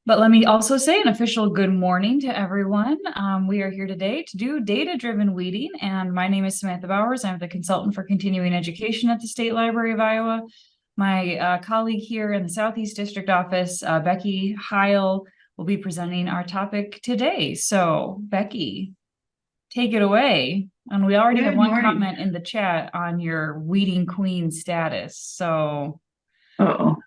But let me also say an official good morning to everyone. We are here today to do data-driven weeding, and my name is Samantha Bowers. I'm the consultant for continuing education at the State Library of Iowa. My colleague here in the Southeast District Office, Becky Heil, will be presenting our topic today. So, Becky, take it away. And we already have Good one morning. comment in the chat on your weeding queen status. So Oh,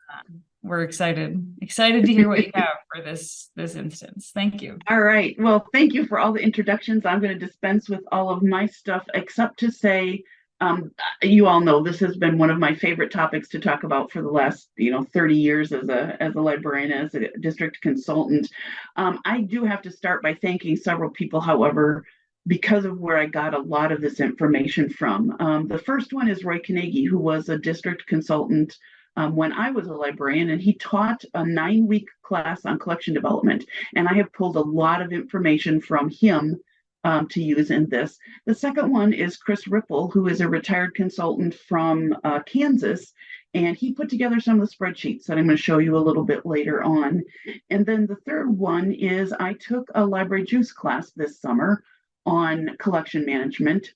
we're excited to hear what you have for this instance. Thank you. all right. Well, thank you for all the introductions. I'm going to dispense with all of my stuff, except to say, um, you all know this has been one of my favorite topics to talk about for the last, 30 years as a librarian, as a district consultant. I do have to start by thanking several people, however, because of where I got a lot of this information from. The first one is Roy Carnegie, who was a district consultant when I was a librarian, and he taught a 9-week class on collection development. And I have pulled a lot of information from him to use in this. The second one is Chris Ripple, who is a retired consultant from Kansas. And he put together some of the spreadsheets that I'm going to show you a little bit later on. And then the third one is I took a library juice class this summer on collection management,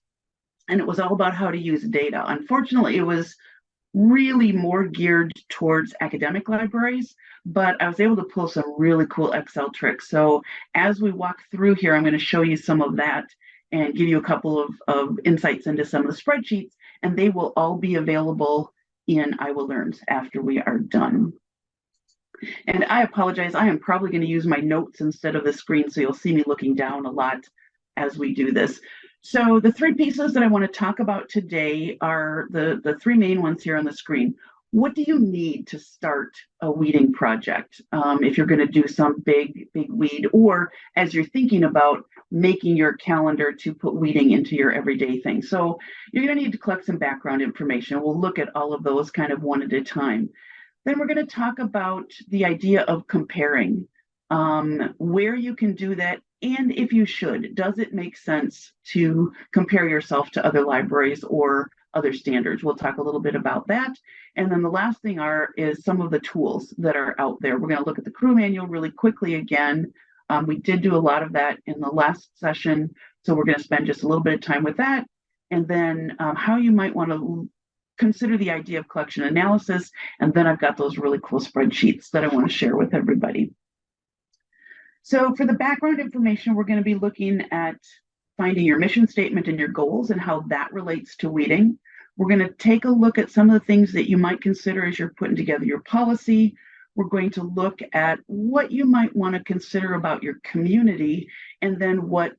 and it was all about how to use data. Unfortunately, it was really more geared towards academic libraries, but I was able to pull some really cool Excel tricks. So as we walk through here, I'm going to show you some of that and give you a couple of insights into some of the spreadsheets, and they will all be available in I Will Learns after we are done. And I apologize, I am probably going to use my notes instead of the screen, so you'll see me looking down a lot as we do this. So the three pieces that I want to talk about today are the three main ones here on the screen. What do you need to start a weeding project if you're going to do some big weed, or as you're thinking about making your calendar to put weeding into your everyday thing? So you're going to need to collect some background information. We'll look at all of those kind of one at a time. Then we're going to talk about the idea of comparing, where you can do that, and if you should. Does it make sense to compare yourself to other libraries or other standards? We'll talk a little bit about that. And then the last thing is some of the tools that are out there. We're going to look at the crew manual really quickly again. We did do a lot of that in the last session, so we're going to spend just a little bit of time with that. And then how you might want to consider the idea of collection analysis. And then I've got those really cool spreadsheets that I want to share with everybody. So for the background information, we're going to be looking at finding your mission statement and your goals and how that relates to weeding. We're going to take a look at some of the things that you might consider as you're putting together your policy. We're going to look at what you might want to consider about your community, and then what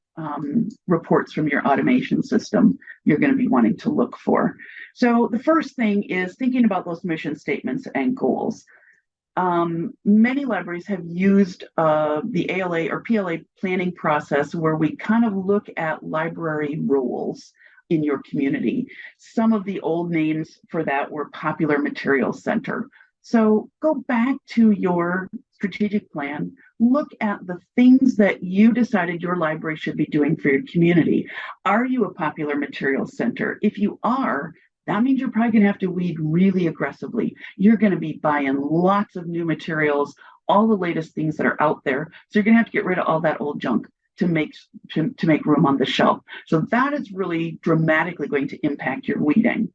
reports from your automation system you're going to be wanting to look for. So the first thing is thinking about those mission statements and goals. Many libraries have used the ALA or PLA planning process, where we kind of look at library roles in your community. Some of the old names for that were Popular Materials Center. So go back to your strategic plan, look at the things that you decided your library should be doing for your community. Are you a Popular Materials Center? If you are, that means you're probably going to have to weed really aggressively. You're going to be buying lots of new materials, all the latest things that are out there. So you're going to have to get rid of all that old junk to make room on the shelf. So that is really dramatically going to impact your weeding.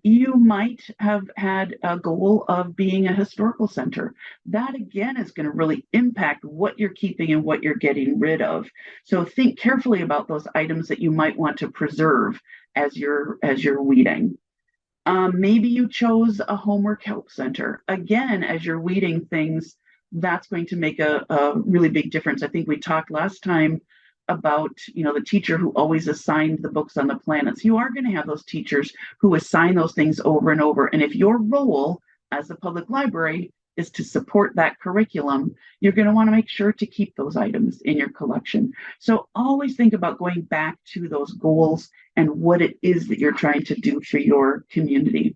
You might have had a goal of being a historical center. That again is going to really impact what you're keeping and what you're getting rid of. So think carefully about those items that you might want to preserve as you're weeding. Maybe you chose a homework help center. Again, as you're weeding things, that's going to make a really big difference. I think we talked last time about the teacher who always assigned the books on the planets. You are going to have those teachers who assign those things over and over. And if your role as a public library is to support that curriculum, you're going to want to make sure to keep those items in your collection. So always think about going back to those goals and what it is that you're trying to do for your community.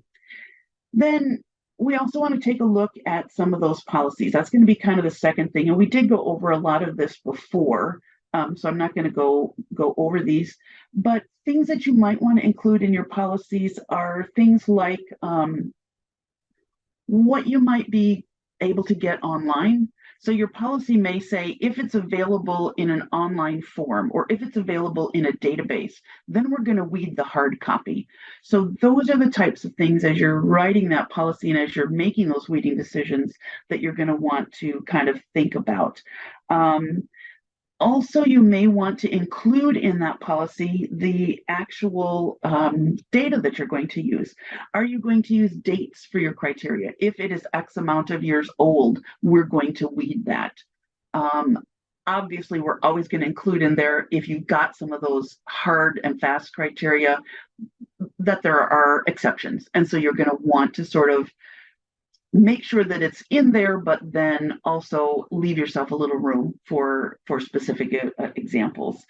Then we also want to take a look at some of those policies. That's going to be kind of the second thing. And we did go over a lot of this before, so I'm not going to go over these. But things that you might want to include in your policies are things like what you might be able to get online. So your policy may say if it's available in an online form or if it's available in a database, then we're going to weed the hard copy. So those are the types of things as you're writing that policy and as you're making those weeding decisions that you're going to want to kind of think about. Also, you may want to include in that policy the actual data that you're going to use. Are you going to use dates for your criteria? If it is X amount of years old, we're going to weed that. Um, Obviously, we're always going to include in there, if you've got some of those hard and fast criteria, that there are exceptions. And so you're going to want to sort of make sure that it's in there, but then also leave yourself a little room for specific examples.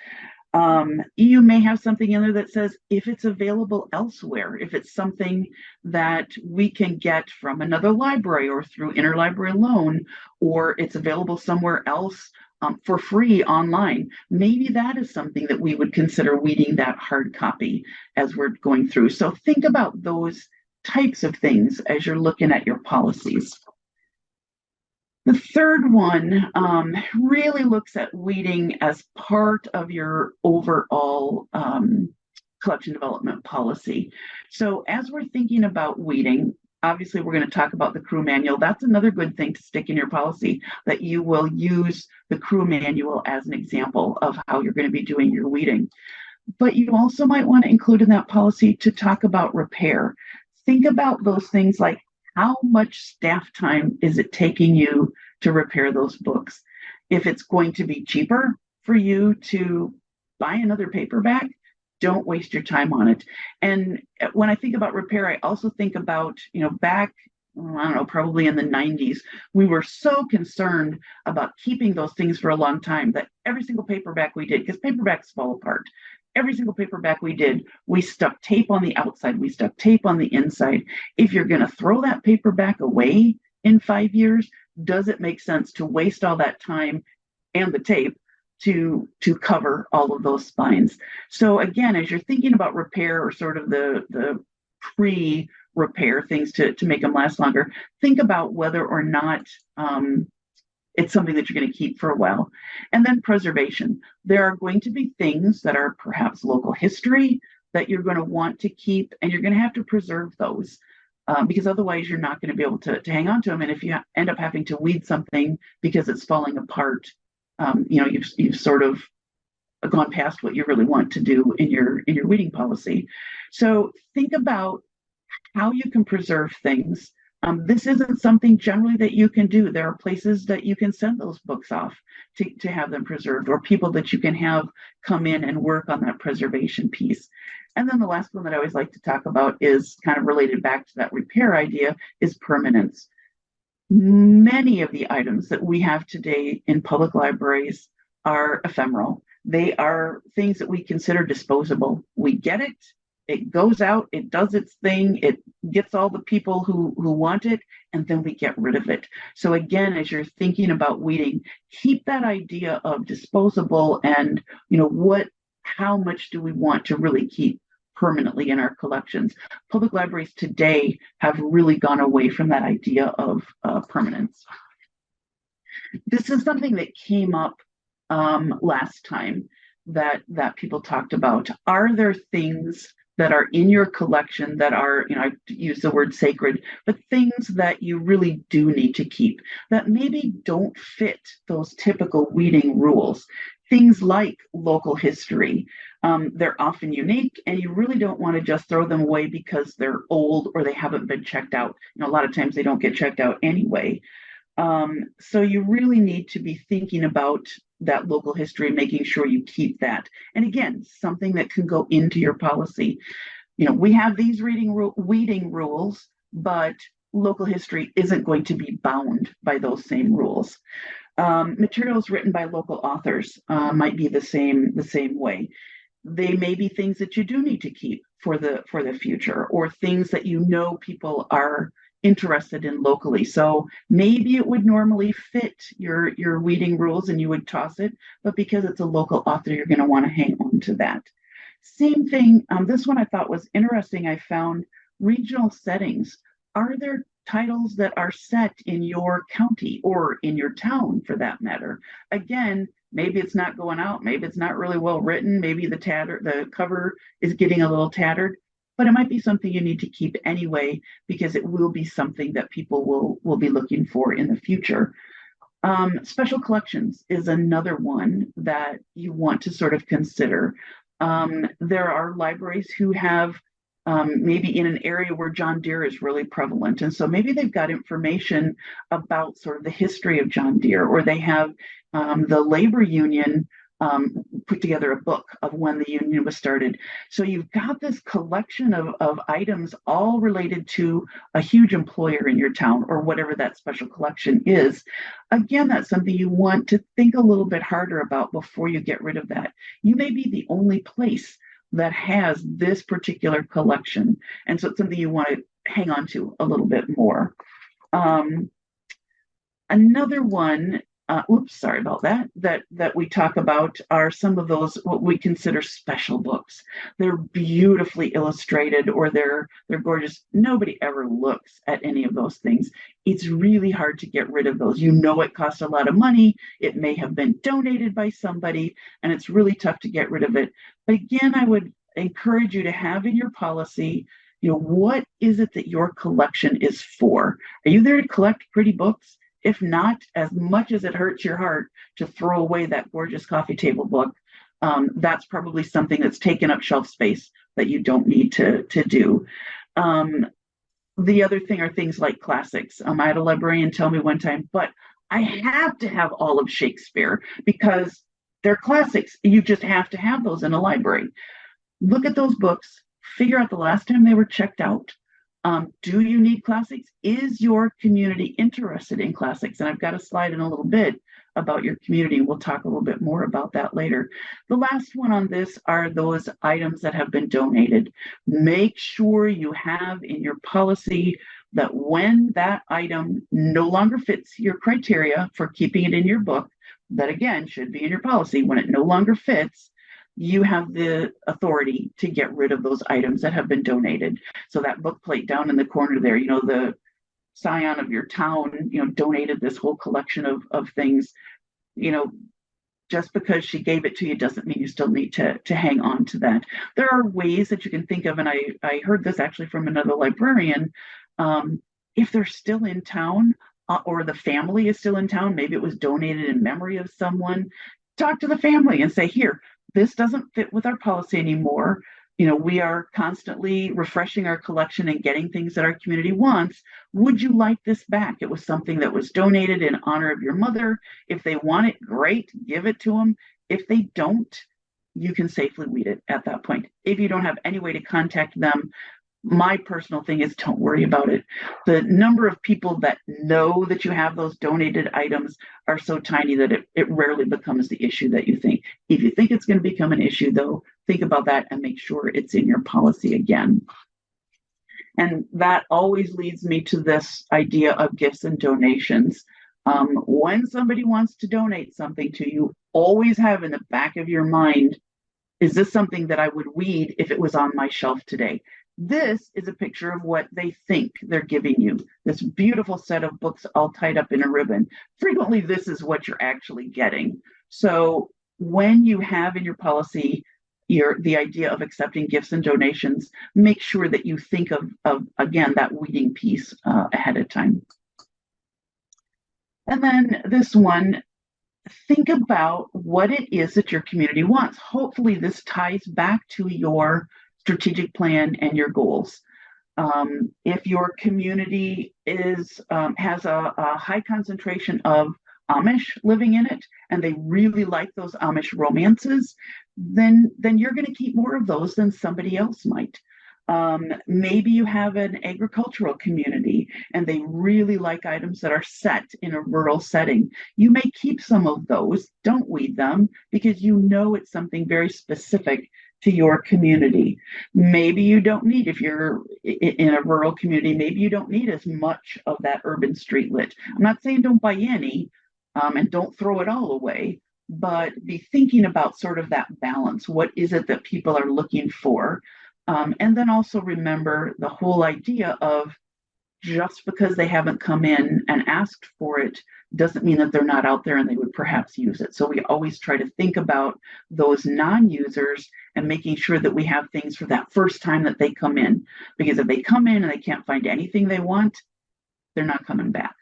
You may have something in there that says if it's available elsewhere, if it's something that we can get from another library or through interlibrary loan, or it's available somewhere else for free online, maybe that is something that we would consider weeding that hard copy as we're going through. So think about those types of things as you're looking at your policies. The third one really looks at weeding as part of your overall collection development policy. So as we're thinking about weeding, obviously we're going to talk about the crew manual. That's another good thing to stick in your policy, that you will use the crew manual as an example of how you're going to be doing your weeding. But you also might want to include in that policy to talk about repair. Think about those things like how much staff time is it taking you to repair those books? If it's going to be cheaper for you to buy another paperback, don't waste your time on it. And when I think about repair, I also think about, back, I don't know, probably in the 90s, we were so concerned about keeping those things for a long time that every single paperback we did, because paperbacks fall apart, every single paperback we did, we stuck tape on the outside, we stuck tape on the inside. If you're going to throw that paperback away in 5 years, does it make sense to waste all that time and the tape to cover all of those spines? So again, as you're thinking about repair or sort of the pre-repair things to make them last longer, think about whether or not it's something that you're going to keep for a while. And then preservation. There are going to be things that are perhaps local history that you're going to want to keep, and you're going to have to preserve those. Because otherwise you're not going to be able to hang on to them. And if you end up having to weed something because it's falling apart, you've sort of gone past what you really want to do in your weeding policy. So think about how you can preserve things. This isn't something generally that you can do. There are places that you can send those books off to have them preserved, or people that you can have come in and work on that preservation piece. And then the last one that I always like to talk about is kind of related back to that repair idea, is permanence. Many of the items that we have today in public libraries are ephemeral. They are things that we consider disposable. We get it, it goes out, it does its thing, it gets all the people who want it, and then we get rid of it. So again, as you're thinking about weeding, keep that idea of disposable and, how much do we want to really keep permanently in our collections? Public libraries today have really gone away from that idea of permanence. This is something that came up last time that people talked about. Are there things that are in your collection that are, I use the word sacred, but things that you really do need to keep that maybe don't fit those typical weeding rules? Things like local history. They're often unique, and you really don't want to just throw them away because they're old or they haven't been checked out. A lot of times they don't get checked out anyway. So you really need to be thinking about that local history, making sure you keep that. And again, something that can go into your policy. We have these weeding rules, but local history isn't going to be bound by those same rules. Materials written by local authors might be the same way. They may be things that you do need to keep for the future, or things that people are interested in locally. So maybe it would normally fit your weeding rules and you would toss it, but because it's a local author, you're going to want to hang on to that. Same thing. This one I thought was interesting. I found regional settings. Are there titles that are set in your county or in your town for that matter. Again, maybe it's not going out, maybe it's not really well written, maybe the cover is getting a little tattered, but it might be something you need to keep anyway because it will be something that people will be looking for in the future. Special collections is another one that you want to sort of consider. There are libraries who have maybe in an area where John Deere is really prevalent. And so maybe they've got information about sort of the history of John Deere, or they have the labor union put together a book of when the union was started. So you've got this collection of items all related to a huge employer in your town or whatever that special collection is. Again, that's something you want to think a little bit harder about before you get rid of that. You may be the only place that has this particular collection. And so it's something you want to hang on to a little bit more. Another one, sorry about that we talk about are some of those what we consider special books. They're beautifully illustrated or they're gorgeous. Nobody ever looks at any of those things. It's really hard to get rid of those. You know it costs a lot of money. It may have been donated by somebody, and it's really tough to get rid of it. But again, I would encourage you to have in your policy, what is it that your collection is for? Are you there to collect pretty books? If not, as much as it hurts your heart to throw away that gorgeous coffee table book, that's probably something that's taken up shelf space that you don't need to do. The other thing are things like classics. I had a librarian tell me one time, but I have to have all of Shakespeare because they're classics. You just have to have those in a library. Look at those books, figure out the last time they were checked out. Do you need classics? Is your community interested in classics? And I've got a slide in a little bit about your community. We'll talk a little bit more about that later. The last one on this are those items that have been donated. Make sure you have in your policy that when that item no longer fits your criteria for keeping it in your book, that again should be in your policy, when it no longer fits, you have the authority to get rid of those items that have been donated. So that book plate down in the corner there, the scion of your town, donated this whole collection of things, just because she gave it to you doesn't mean you still need to hang on to that. There are ways that you can think of, and I heard this actually from another librarian, if they're still in town or the family is still in town, maybe it was donated in memory of someone, talk to the family and say, here, this doesn't fit with our policy anymore. We are constantly refreshing our collection and getting things that our community wants. Would you like this back? It was something that was donated in honor of your mother. If they want it, great, give it to them. If they don't, you can safely weed it at that point. If you don't have any way to contact them, my personal thing is don't worry about it. The number of people that know that you have those donated items are so tiny that it rarely becomes the issue that you think. If you think it's going to become an issue, though, think about that and make sure it's in your policy again. And that always leads me to this idea of gifts and donations. When somebody wants to donate something to you, always have in the back of your mind, is this something that I would weed if it was on my shelf today? This is a picture of what they think they're giving you. This beautiful set of books all tied up in a ribbon. Frequently, this is what you're actually getting. So when you have in your policy the idea of accepting gifts and donations, make sure that you think of again, that weeding piece ahead of time. And then this one, think about what it is that your community wants. Hopefully this ties back to your strategic plan and your goals. If your community has a high concentration of Amish living in it, and they really like those Amish romances, then you're going to keep more of those than somebody else might. Maybe you have an agricultural community and they really like items that are set in a rural setting. You may keep some of those, don't weed them, because it's something very specific to your community. Maybe you don't need, if you're in a rural community, maybe you don't need as much of that urban street lit. I'm not saying don't buy any and don't throw it all away, but be thinking about sort of that balance. What is it that people are looking for? And then also remember the whole idea of just because they haven't come in and asked for it doesn't mean that they're not out there and they would perhaps use it. So we always try to think about those non-users and making sure that we have things for that first time that they come in. Because if they come in and they can't find anything they want, they're not coming back.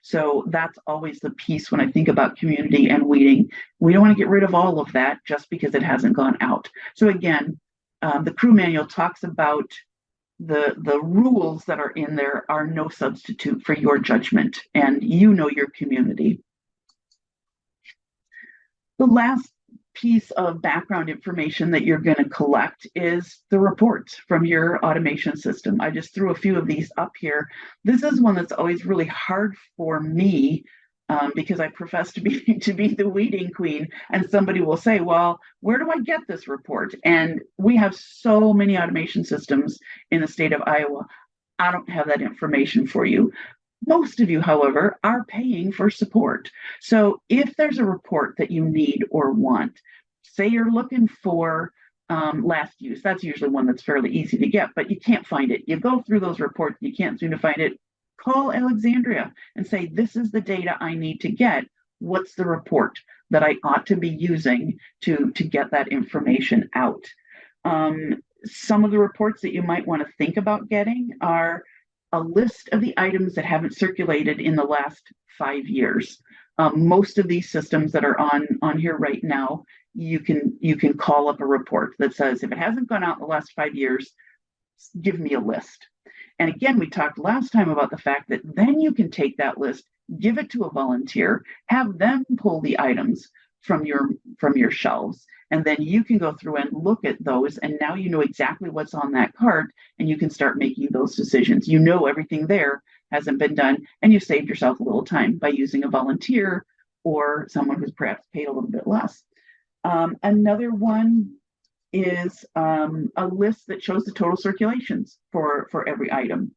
So that's always the piece when I think about community and weeding. We don't want to get rid of all of that just because it hasn't gone out. So again, the crew manual talks about the rules that are in there are no substitute for your judgment, and you know your community. The last piece of background information that you're going to collect is the reports from your automation system. I just threw a few of these up here. This is one that's always really hard for me because I profess to be the weeding queen, and somebody will say, well, where do I get this report? And we have so many automation systems in the state of Iowa. I don't have that information for you. Most of you, however, are paying for support. So if there's a report that you need or want, say you're looking for last use, that's usually one that's fairly easy to get, but you can't find it. You go through those reports, you can't seem to find it. Call Alexandria and say, this is the data I need to get. What's the report that I ought to be using to get that information out? Some of the reports that you might want to think about getting are a list of the items that haven't circulated in the last 5 years. Most of these systems that are on here right now, you can call up a report that says, if it hasn't gone out in the last 5 years, give me a list. And again, we talked last time about the fact that then you can take that list, give it to a volunteer, have them pull the items from your shelves, and then you can go through and look at those, and now you know exactly what's on that cart, and you can start making those decisions. You know everything there hasn't been done, and you saved yourself a little time by using a volunteer or someone who's perhaps paid a little bit less. Another one is a list that shows the total circulations for every item.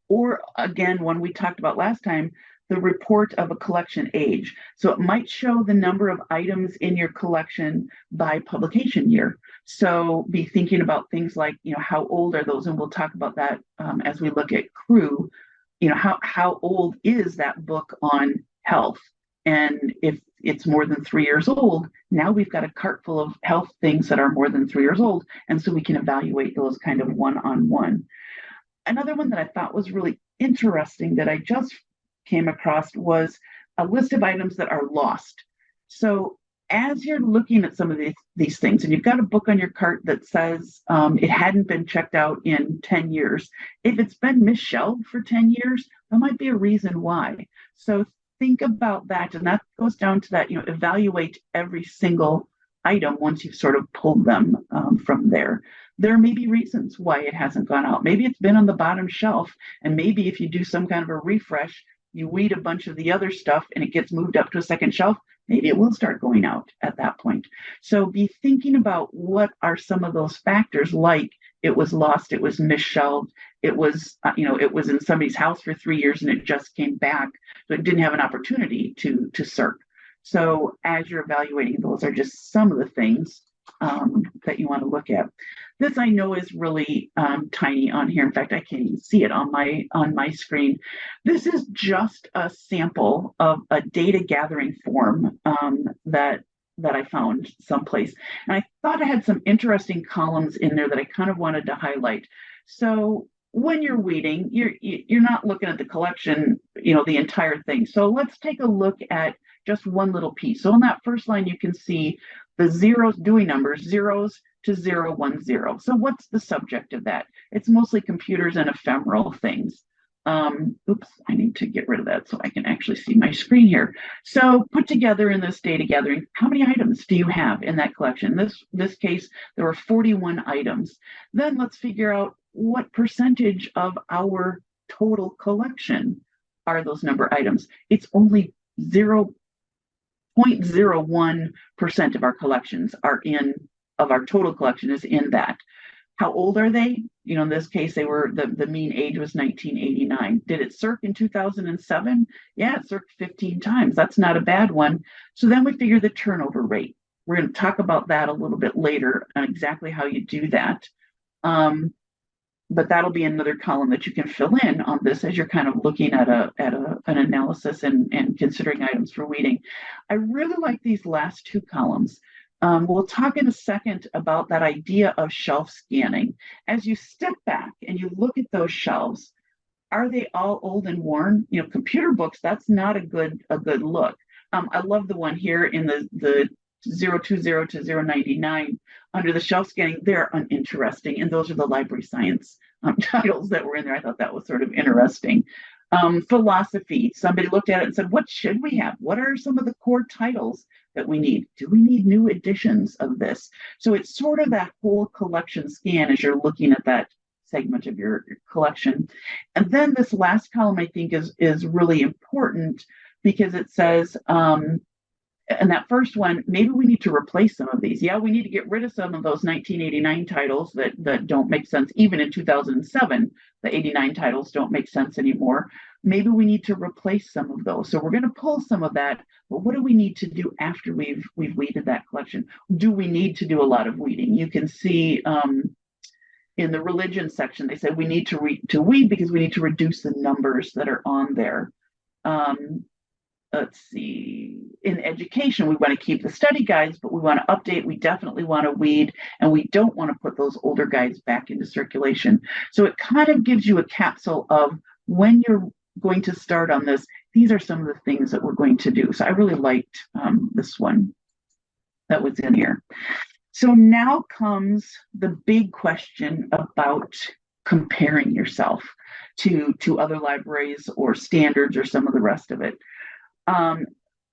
Or again, one we talked about last time, the report of a collection age. So it might show the number of items in your collection by publication year. So be thinking about things like, how old are those? And we'll talk about that as we look at crew. How old is that book on health? And if it's more than 3 years old, now we've got a cart full of health things that are more than 3 years old. And so we can evaluate those kind of one-on-one. Another one that I thought was really interesting that I just came across was a list of items that are lost. So as you're looking at some of these things, and you've got a book on your cart that says it hadn't been checked out in 10 years, if it's been misshelved for 10 years, there might be a reason why. So think about that, and that goes down to that, evaluate every single item once you've sort of pulled them from there. There may be reasons why it hasn't gone out. Maybe it's been on the bottom shelf, and maybe if you do some kind of a refresh, you weed a bunch of the other stuff and it gets moved up to a second shelf, maybe it will start going out at that point. So be thinking about what are some of those factors, like it was lost, it was misshelved, it was, it was in somebody's house for 3 years and it just came back, so it didn't have an opportunity to circ. So as you're evaluating, those are just some of the things that you want to look at. This I know is really tiny on here. In fact, I can't even see it on my screen. This is just a sample of a data gathering form that I found someplace. And I thought I had some interesting columns in there that I kind of wanted to highlight. So when you're weeding, you're not looking at the collection, the entire thing. So let's take a look at just one little piece. So on that first line, you can see the zeros, Dewey numbers, zeros to 010. So what's the subject of that? It's mostly computers and ephemeral things. Oops, I need to get rid of that so I can actually see my screen here. So put together in this data gathering, how many items do you have in that collection? This case, there were 41 items. Then let's figure out what percentage of our total collection are those number items. It's only 0.01% of our collections of our total collection is in that. How old are they? In this case, they were, the mean age was 1989. Did it circ in 2007? Yeah, it circed 15 times. That's not a bad one. So then we figure the turnover rate. We're going to talk about that a little bit later, exactly how you do that. but that'll be another column that you can fill in on this as you're kind of looking at an analysis and considering items for weeding. I really like these last two columns. We'll talk in a second about that idea of shelf scanning. As you step back and you look at those shelves, are they all old and worn? You know, computer books, that's not a good look. I love the one here in the 020 to 099 under the shelf scanning. They're uninteresting, and those are the library science titles that were in there. I thought that was sort of interesting. Philosophy, somebody looked at it and said, what should we have? What are some of the core titles that we need? Do we need new editions of this? So it's sort of that whole collection scan as you're looking at that segment of your collection. And then this last column, I think, is really important because it says, and that first one, maybe we need to replace some of these. Yeah, we need to get rid of some of those 1989 titles that don't make sense. Even in 2007, the 89 titles don't make sense anymore. Maybe we need to replace some of those. So we're going to pull some of that. But what do we need to do after we've weeded that collection? Do we need to do a lot of weeding? You can see in the religion section, they said we need to weed because we need to reduce the numbers that are on there. Let's see, in education, we want to keep the study guides, but we want to update. We definitely want to weed, and we don't want to put those older guides back into circulation. So it kind of gives you a capsule of when you're going to start on this. These are some of the things that we're going to do. So I really liked this one that was in here. So now comes the big question about comparing yourself to other libraries or standards or some of the rest of it.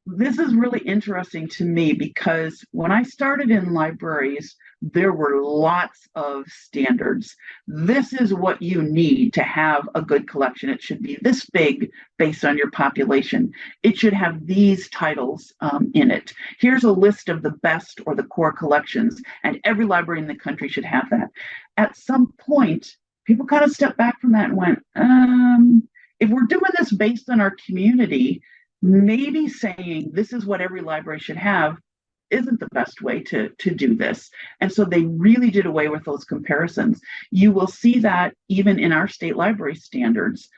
This is really interesting to me because when I started in libraries, there were lots of standards. This is what you need to have a good collection. It should be this big based on your population. It should have these titles in it. Here's a list of the best or the core collections, and every library in the country should have that. At some point, people kind of stepped back from that and went, if we're doing this based on our community, maybe saying this is what every library should have isn't the best way to do this. And so they really did away with those comparisons. You will see that even in our state library standards.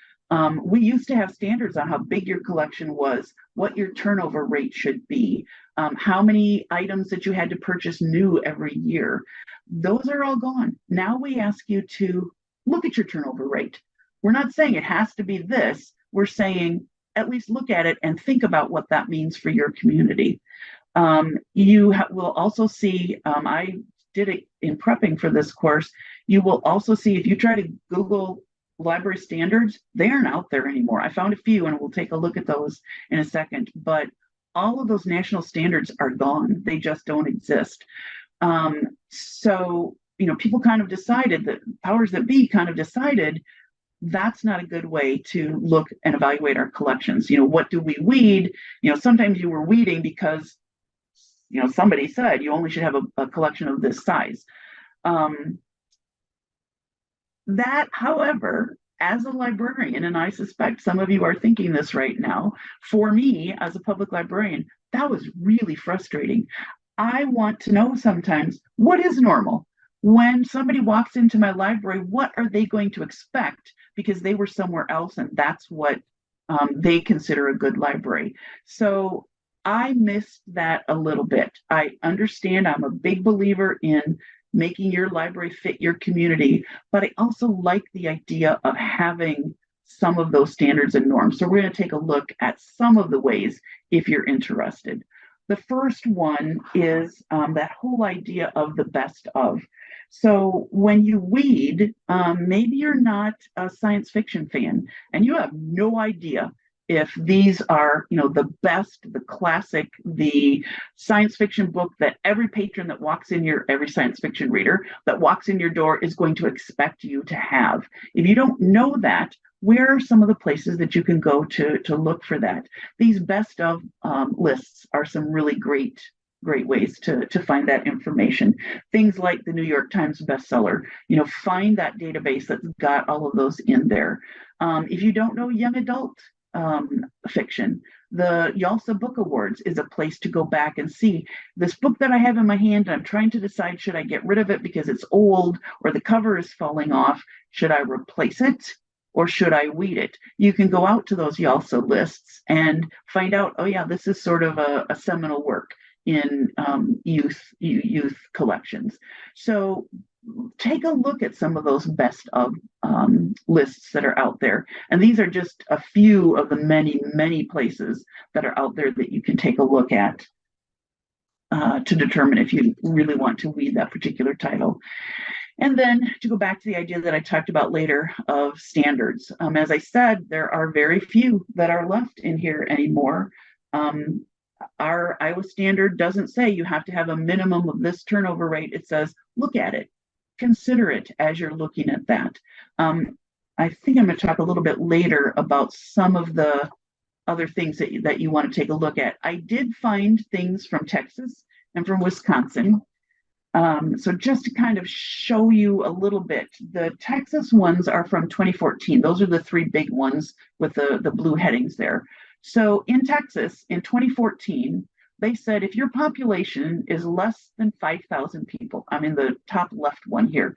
We used to have standards on how big your collection was, what your turnover rate should be, how many items that you had to purchase new every year. Those are all gone. Now we ask you to look at your turnover rate. We're not saying it has to be this. We're saying, at least look at it and think about what that means for your community. You will also see, I did it in prepping for this course, you will also see if you try to Google library standards, they aren't out there anymore. I found a few and we'll take a look at those in a second, but all of those national standards are gone. They just don't exist. So, you know, people kind of decided, that powers that be kind of decided, that's not a good way to look and evaluate our collections. You know, what do we weed? You know, sometimes you were weeding because, you know, somebody said you only should have a collection of this size. That, however, as a librarian, and I suspect some of you are thinking this right now, for me as a public librarian, that was really frustrating. I want to know sometimes, what is normal? When somebody walks into my library, what are they going to expect? Because they were somewhere else and that's what they consider a good library. So I missed that a little bit. I understand, I'm a big believer in making your library fit your community, but I also like the idea of having some of those standards and norms. So we're going to take a look at some of the ways if you're interested. The first one is that whole idea of the best of. So when you weed, maybe you're not a science fiction fan and you have no idea if these are, you know, the best, the classic, the science fiction book that every patron that walks in every science fiction reader that walks in your door is going to expect you to have. If you don't know that, where are some of the places that you can go to look for that? These best of lists are some really great ways to find that information. Things like the New York Times bestseller, you know, find that database that's got all of those in there. If you don't know young adult fiction. The YALSA Book Awards is a place to go back and see this book that I have in my hand. I'm trying to decide, should I get rid of it because it's old or the cover is falling off? Should I replace it or should I weed it? You can go out to those YALSA lists and find out, oh yeah, this is sort of a seminal work in youth collections. So take a look at some of those best of lists that are out there. And these are just a few of the many, many places that are out there that you can take a look at to determine if you really want to weed that particular title. And then to go back to the idea that I talked about later of standards. As I said, there are very few that are left in here anymore. Our Iowa standard doesn't say you have to have a minimum of this turnover rate. It says, look at it, consider it as you're looking at that. I think I'm going to talk a little bit later about some of the other things that you want to take a look at. I did find things from Texas and from Wisconsin. So just to kind of show you a little bit, the Texas ones are from 2014. Those are the three big ones with the blue headings there. So in Texas, in 2014, they said if your population is less than 5,000 people, I'm in the top left one here,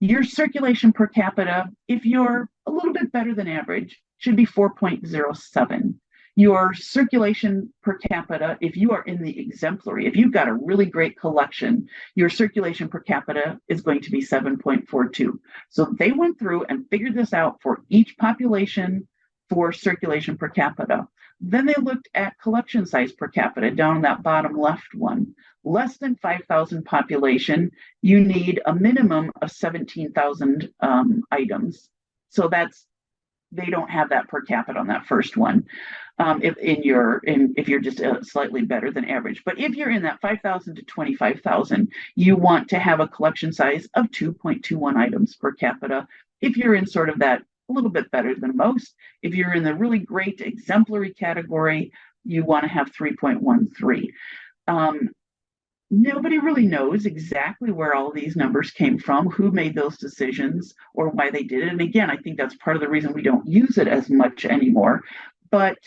your circulation per capita, if you're a little bit better than average, should be 4.07. Your circulation per capita, if you are in the exemplary, if you've got a really great collection, your circulation per capita is going to be 7.42. So they went through and figured this out for each population for circulation per capita. Then they looked at collection size per capita down in that bottom left one. Less than 5,000 population, you need a minimum of 17,000 items. So they don't have that per capita on that first one. If you're just slightly better than average, but if you're in that 5,000 to 25,000, you want to have a collection size of 2.21 items per capita. If you're in sort of that a little bit better than most, if you're in the really great exemplary category, you want to have 3.13. Nobody really knows exactly where all these numbers came from, who made those decisions, or why they did it. And again, I think that's part of the reason we don't use it as much anymore. But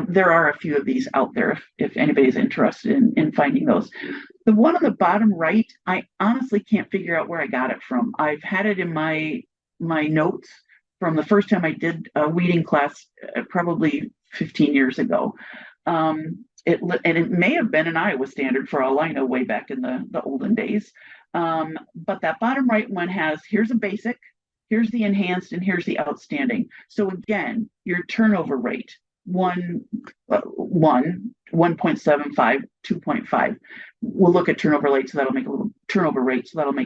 there are a few of these out there if anybody's interested in finding those. The one on the bottom right, I honestly can't figure out where I got it from. I've had it in my notes from the first time I did a weeding class, probably 15 years ago. It may have been an Iowa standard for all I know, way back in the olden days. But that bottom right one has, here's a basic, here's the enhanced, and here's the outstanding. So again, your turnover rate, 1.75, 2.5. We'll look at turnover rate, so that'll make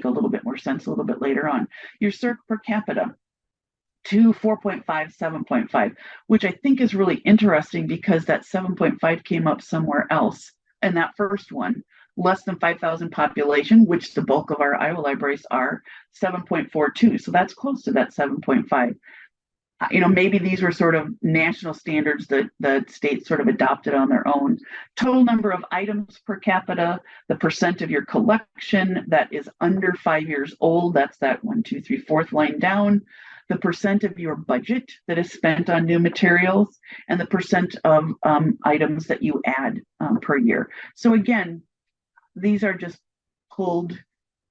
a little bit more sense a little bit later on. Your circ per capita, 4.5, 7.5, which I think is really interesting because that 7.5 came up somewhere else. And that first one, less than 5,000 population, which the bulk of our Iowa libraries are, 7.42. So that's close to that 7.5. Maybe these were sort of national standards that the states sort of adopted on their own. Total number of items per capita, the percent of your collection that is under 5 years old, that's that 1, 2, 3, 4th line down. The percent of your budget that is spent on new materials, and the percent of items that you add per year. So again, these are just pulled.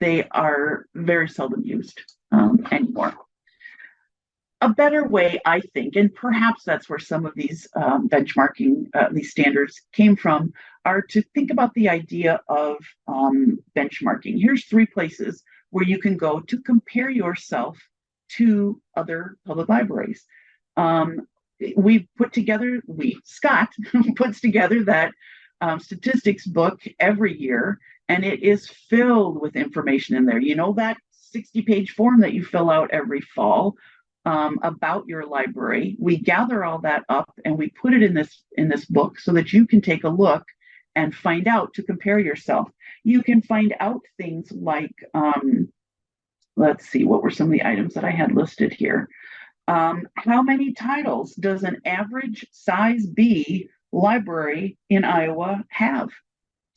They are very seldom used anymore. A better way, I think, and perhaps that's where some of these benchmarking, these standards came from, are to think about the idea of benchmarking. Here's 3 places where you can go to compare yourself to other public libraries. Scott puts together that statistics book every year, and it is filled with information in there. That 60-page form that you fill out every fall about your library. We gather all that up and we put it in this book so that you can take a look and find out, to compare yourself. You can find out things like, let's see, what were some of the items that I had listed here? How many titles does an average size B library in Iowa have?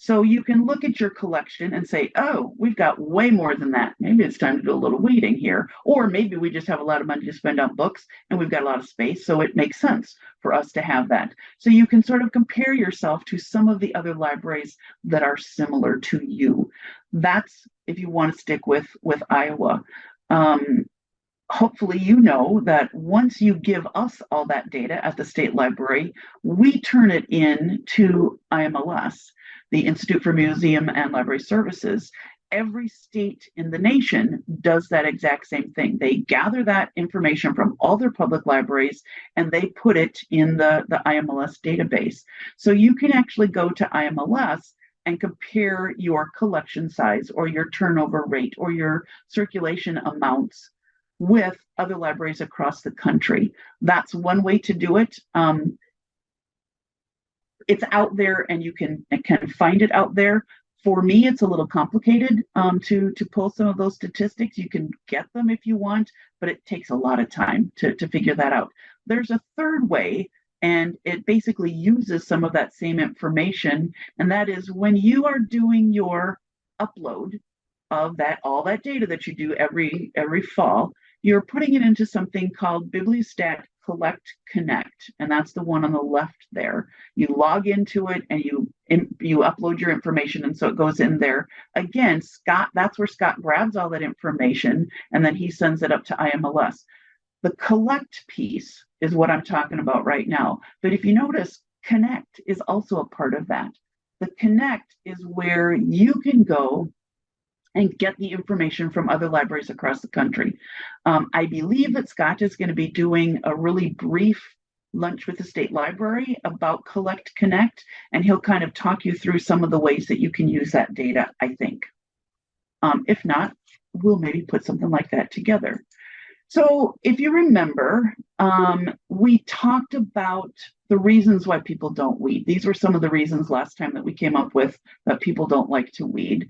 So you can look at your collection and say, oh, we've got way more than that. Maybe it's time to do a little weeding here. Or maybe we just have a lot of money to spend on books and we've got a lot of space. So it makes sense for us to have that. So you can sort of compare yourself to some of the other libraries that are similar to you. That's if you want to stick with Iowa. Um, Hopefully you know that once you give us all that data at the state library, we turn it in to IMLS, the Institute for Museum and Library Services. Every state in the nation does that exact same thing. They gather that information from all their public libraries and they put it in the IMLS database. So you can actually go to IMLS and compare your collection size or your turnover rate or your circulation amounts with other libraries across the country. That's one way to do it. It's out there and you can find it out there. For me, it's a little complicated to pull some of those statistics. You can get them if you want, but it takes a lot of time to figure that out. There's a third way, and it basically uses some of that same information, and that is when you are doing your upload of that all that data that you do every fall, you're putting it into something called Bibliostat Collect Connect, and that's the one on the left there. You log into it and you upload your information, and so it goes in there. Again, Scott, that's where Scott grabs all that information, and then he sends it up to IMLS. The collect piece is what I'm talking about right now. But if you notice, Connect is also a part of that. The Connect is where you can go and get the information from other libraries across the country. I believe that Scott is going to be doing a really brief lunch with the state library about Collect Connect, and he'll kind of talk you through some of the ways that you can use that data, I think. If not, we'll maybe put something like that together. So if you remember, we talked about the reasons why people don't weed. These were some of the reasons last time that we came up with that people don't like to weed.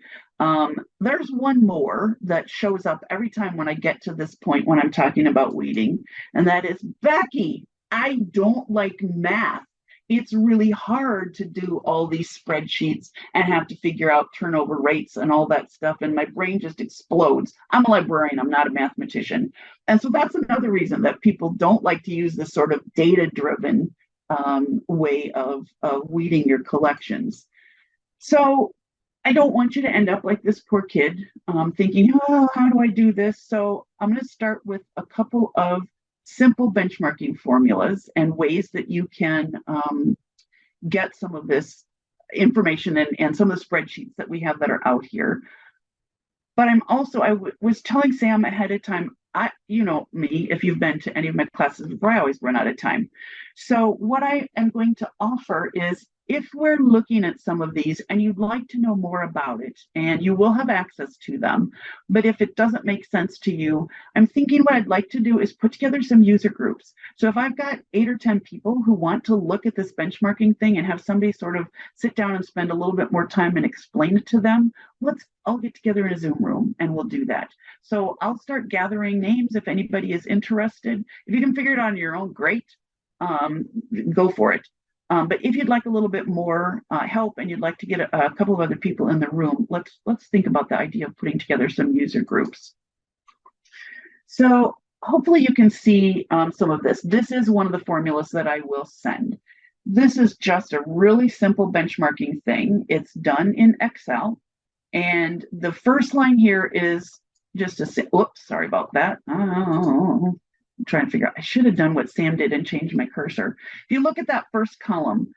There's one more that shows up every time when I get to this point when I'm talking about weeding, and that is, Becky, I don't like math. It's really hard to do all these spreadsheets and have to figure out turnover rates and all that stuff. And my brain just explodes. I'm a librarian, I'm not a mathematician. And so that's another reason that people don't like to use this sort of data-driven way of weeding your collections. So I don't want you to end up like this poor kid thinking, oh, how do I do this? So I'm going to start with a couple of simple benchmarking formulas and ways that you can get some of this information and some of the spreadsheets that we have that are out here. But I was telling Sam ahead of time, you know me, if you've been to any of my classes before, I always run out of time. So what I am going to offer is, if we're looking at some of these and you'd like to know more about it, and you will have access to them, but if it doesn't make sense to you, I'm thinking what I'd like to do is put together some user groups. So if I've got 8 or 10 people who want to look at this benchmarking thing and have somebody sort of sit down and spend a little bit more time and explain it to them, let's all get together in a Zoom room and we'll do that. So I'll start gathering names if anybody is interested. If you can figure it out on your own, great. Go for it. But if you'd like a little bit more help and you'd like to get a couple of other people in the room, let's think about the idea of putting together some user groups. So hopefully you can see some of this. This is one of the formulas that I will send. This is just a really simple benchmarking thing. It's done in Excel. And the first line here is just a, whoops, sorry about that. I'm trying to figure out, I should have done what Sam did and changed my cursor. If you look at that first column,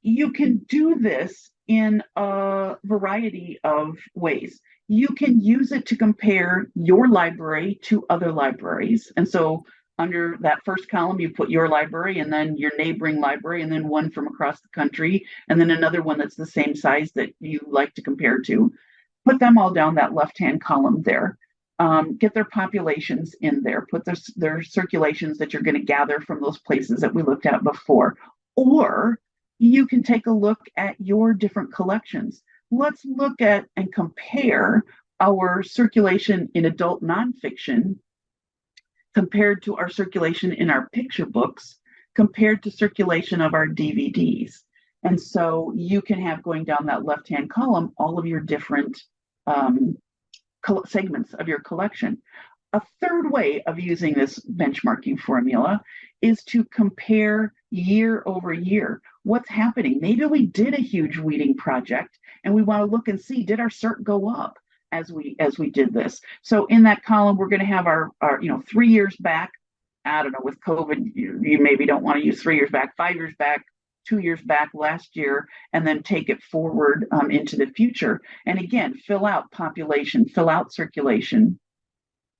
you can do this in a variety of ways. You can use it to compare your library to other libraries. And so under that first column, you put your library and then your neighboring library and then one from across the country, and then another one that's the same size that you like to compare to. Put them all down that left-hand column there. Get their populations in there, put their circulations that you're going to gather from those places that we looked at before. Or you can take a look at your different collections. Let's look at and compare our circulation in adult nonfiction compared to our circulation in our picture books, compared to circulation of our DVDs. And so you can have going down that left-hand column all of your different segments of your collection. A third way of using this benchmarking formula is to compare year over year. What's happening? Maybe we did a huge weeding project and we want to look and see, did our CERT go up as we did this? So in that column, we're going to have our 3 years back. I don't know, with COVID, you maybe don't want to use 3 years back, 5 years back, 2 years back, last year, and then take it forward into the future. And again, fill out population, fill out circulation,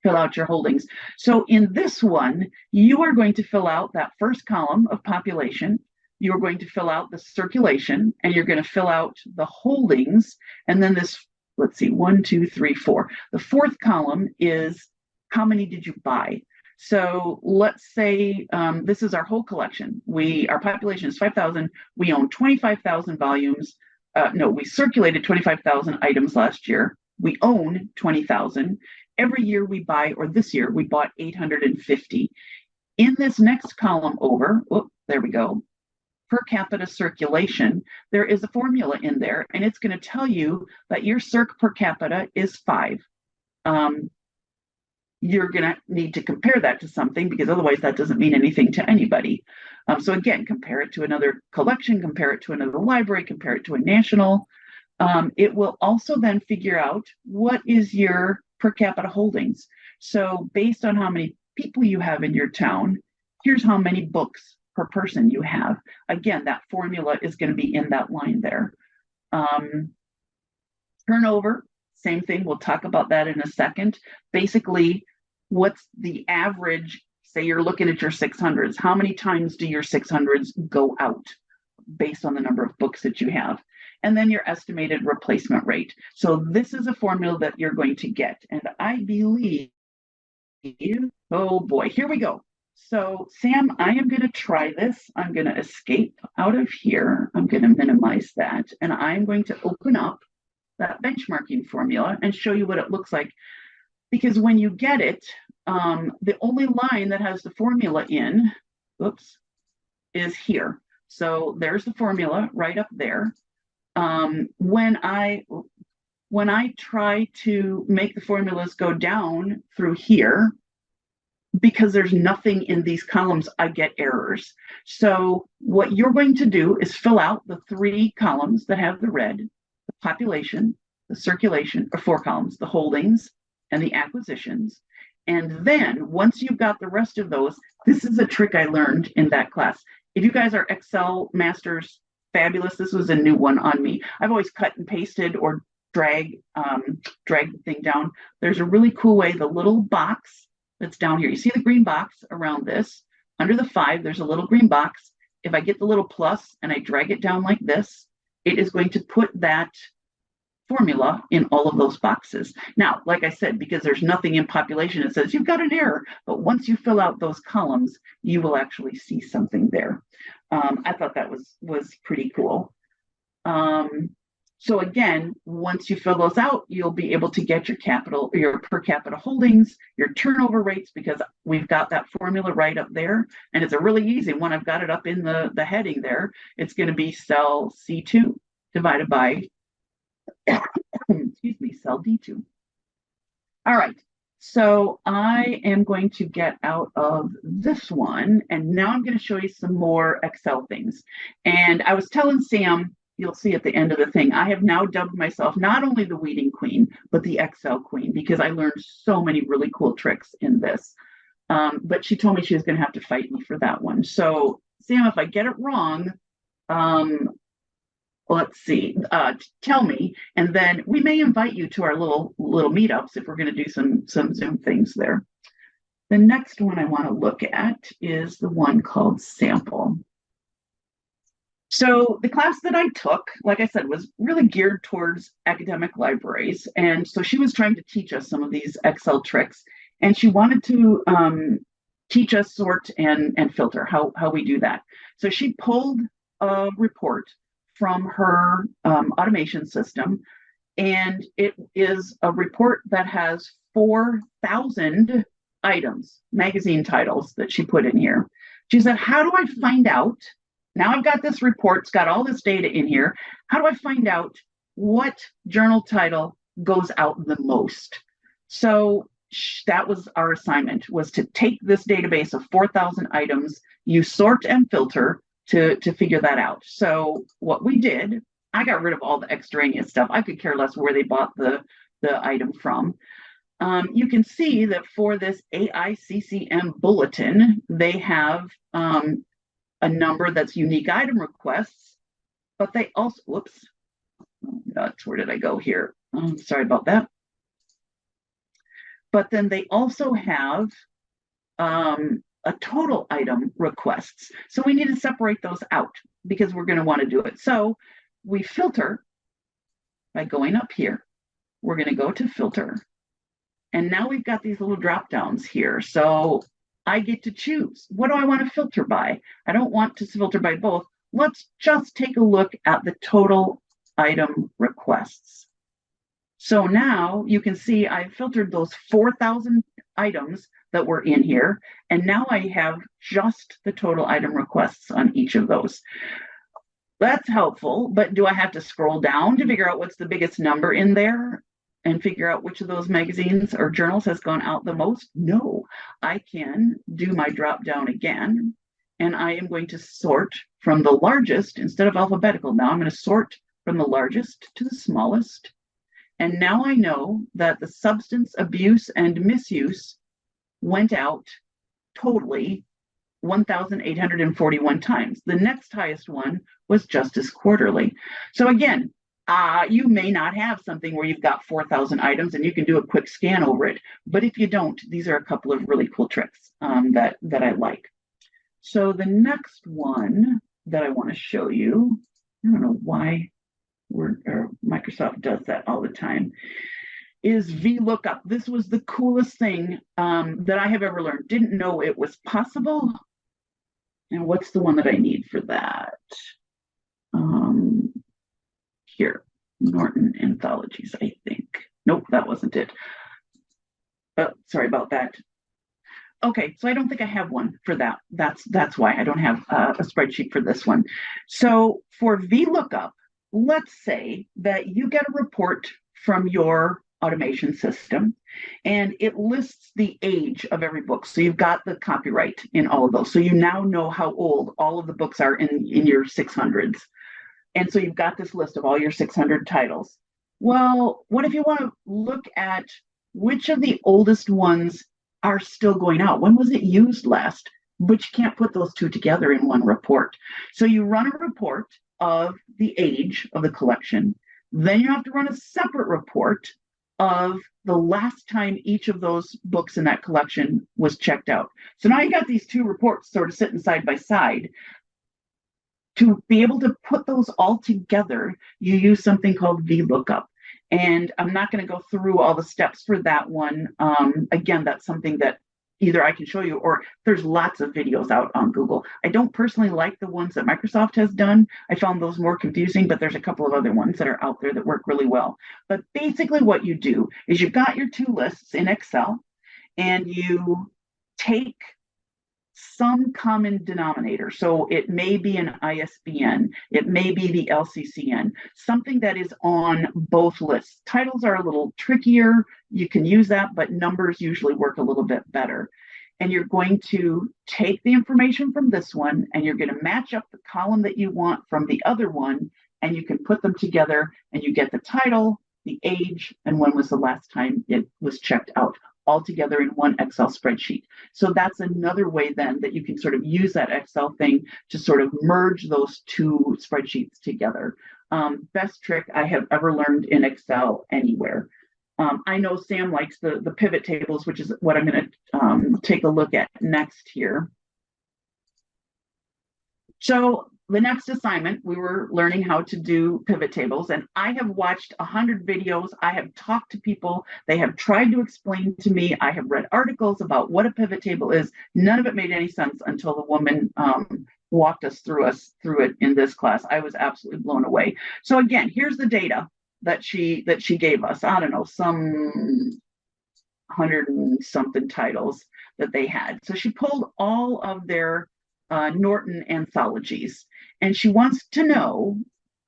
fill out your holdings. So in this one, you are going to fill out that first column of population. You're going to fill out the circulation, and you're going to fill out the holdings. And then this, let's see, 1, 2, 3, 4. The fourth column is how many did you buy? So let's say this is our whole collection. Our population is 5,000. We own 25,000 volumes. No, we circulated 25,000 items last year. We own 20,000. Every year we buy, or this year we bought 850. In this next column over, there we go, per capita circulation, there is a formula in there, and it's going to tell you that your circ per capita is 5. You're going to need to compare that to something, because otherwise that doesn't mean anything to anybody. So again, compare it to another collection, compare it to another library, compare it to a national. It will also then figure out what is your per capita holdings. So based on how many people you have in your town, here's how many books per person you have. Again, that formula is going to be in that line there. Turnover, same thing. We'll talk about that in a second. Basically, what's the average? Say you're looking at your 600s. How many times do your 600s go out based on the number of books that you have? And then your estimated replacement rate. So this is a formula that you're going to get. And I believe, oh boy, here we go. So Sam, I am going to try this. I'm going to escape out of here. I'm going to minimize that. And I'm going to open up that benchmarking formula and show you what it looks like. Because when you get it, the only line that has the formula in, is here. So there's the formula right up there. When I try to make the formulas go down through here, because there's nothing in these columns, I get errors. So what you're going to do is fill out the 3 columns that have the red, the population, the circulation, or 4 columns, the holdings and the acquisitions. And then once you've got the rest of those, this is a trick I learned in that class. If you guys are Excel masters, fabulous. This was a new one on me. I've always cut and pasted or drag the thing down. There's a really cool way, the little box that's down here. You see the green box around this? Under the 5, there's a little green box. If I get the little plus and I drag it down like this, it is going to put that formula in all of those boxes. Now, like I said, because there's nothing in population, it says you've got an error. But once you fill out those columns, you will actually see something there. I thought that was pretty cool. So again, once you fill those out, you'll be able to get your per capita holdings, your turnover rates, because we've got that formula right up there. And it's a really easy one. I've got it up in the heading there. It's going to be cell C2 divided by, excuse me, cell D2. All right. So I am going to get out of this one, and now I'm going to show you some more Excel things. And I was telling Sam, you'll see at the end of the thing, I have now dubbed myself not only the weeding queen, but the Excel queen, because I learned so many really cool tricks in this. But she told me she was going to have to fight me for that one. So Sam, if I get it wrong, let's see, tell me, and then we may invite you to our little meetups if we're going to do some Zoom things there. The next one I want to look at is the one called sample. So the class that I took, like I said, was really geared towards academic libraries. And so she was trying to teach us some of these Excel tricks, and she wanted to teach us sort and filter, how we do that. So she pulled a report from her automation system, and it is a report that has 4,000 items, magazine titles that she put in here. She said, how do I find out Now I've got this report, it's got all this data in here. How do I find out what journal title goes out the most? So that was our assignment, was to take this database of 4,000 items, you sort and filter to figure that out. So what we did, I got rid of all the extraneous stuff. I could care less where they bought the item from. You can see that for this AICCM bulletin, they have a number that's unique item requests, but they also, whoops, where did I go here? Sorry about that. But then they also have a total item requests. So we need to separate those out because we're going to want to do it. So we filter by going up here. We're going to go to filter. And now we've got these little drop downs here. So I get to choose. What do I want to filter by? I don't want to filter by both. Let's just take a look at the total item requests. So now you can see I filtered those 4,000 items that were in here. And now I have just the total item requests on each of those. That's helpful, but do I have to scroll down to figure out what's the biggest number in there and figure out which of those magazines or journals has gone out the most? No, I can do my drop down again, and I am going to sort from the largest instead of alphabetical. Now I'm going to sort from the largest to the smallest. And now I know that the substance abuse and misuse went out totally 1,841 times. The next highest one was Justice Quarterly. So again, you may not have something where you've got 4,000 items and you can do a quick scan over it. But if you don't, these are a couple of really cool tricks that I like. So the next one that I want to show you, I don't know why Microsoft does that all the time, is VLOOKUP. This was the coolest thing that I have ever learned. Didn't know it was possible. And what's the one that I need for that? Here, Norton Anthologies, I think. Nope, that wasn't it. Oh, sorry about that. Okay, so I don't think I have one for that. That's why I don't have a spreadsheet for this one. So for VLOOKUP, let's say that you get a report from your automation system and it lists the age of every book. So you've got the copyright in all of those. So you now know how old all of the books are in your 600s. And so you've got this list of all your 600 titles. Well, what if you want to look at which of the oldest ones are still going out? When was it used last? But you can't put those two together in one report. So you run a report of the age of the collection. Then you have to run a separate report of the last time each of those books in that collection was checked out. So now you got these two reports sort of sitting side by side. To be able to put those all together, you use something called VLOOKUP. And I'm not going to go through all the steps for that one. Again, that's something that either I can show you or there's lots of videos out on Google. I don't personally like the ones that Microsoft has done. I found those more confusing, but there's a couple of other ones that are out there that work really well. But basically what you do is you've got your two lists in Excel and you take some common denominator. So it may be an ISBN, it may be the LCCN, something that is on both lists. Titles are a little trickier. You can use that, but numbers usually work a little bit better. And you're going to take the information from this one and you're going to match up the column that you want from the other one, and you can put them together and you get the title, the age, and when was the last time it was checked out, all together in one Excel spreadsheet. So that's another way then that you can sort of use that Excel thing to sort of merge those two spreadsheets together. Best trick I have ever learned in Excel anywhere. I know Sam likes the pivot tables, which is what I'm going to take a look at next here. So the next assignment, we were learning how to do pivot tables, and I have watched 100 videos. I have talked to people. They have tried to explain to me. I have read articles about what a pivot table is. None of it made any sense until the woman walked us through it in this class. I was absolutely blown away. So again, here's the data that she gave us. I don't know, some 100 and something titles that they had. So she pulled all of their Norton anthologies. And she wants to know,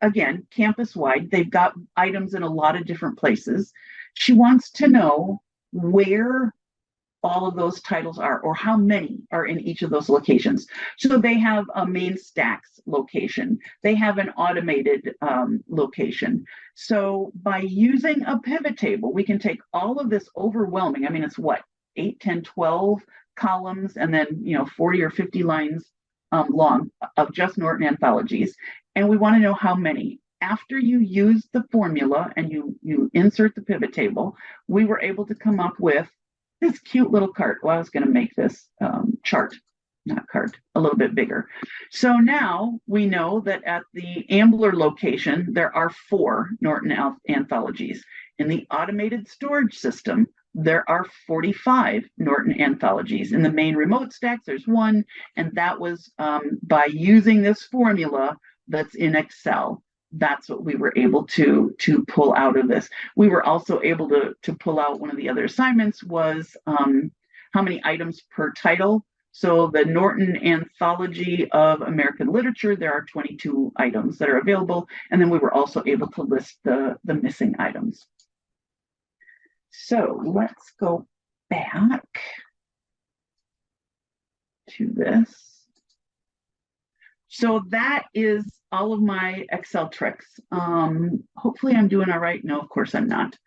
again, campus wide, they've got items in a lot of different places. She wants to know where all of those titles are, or how many are in each of those locations. So they have a main stacks location, they have an automated location. So by using a pivot table, we can take all of this overwhelming, I mean, it's what, 8, 10, 12 columns, and then 40 or 50 lines long of just Norton anthologies. And we want to know how many. After you use the formula and you insert the pivot table, we were able to come up with this cute little cart. Well, I was going to make this chart, not cart, a little bit bigger. So now we know that at the Ambler location, there are 4 Norton anthologies. In the automated storage system, there are 45 Norton anthologies. In the main remote stacks, there's 1, and that was by using this formula that's in Excel. That's what we were able to pull out of this. We were also able to pull out, one of the other assignments was how many items per title. So the Norton Anthology of American Literature, there are 22 items that are available. And then we were also able to list the missing items. So let's go back to this. So that is all of my Excel tricks. Hopefully I'm doing all right. No, of course I'm not.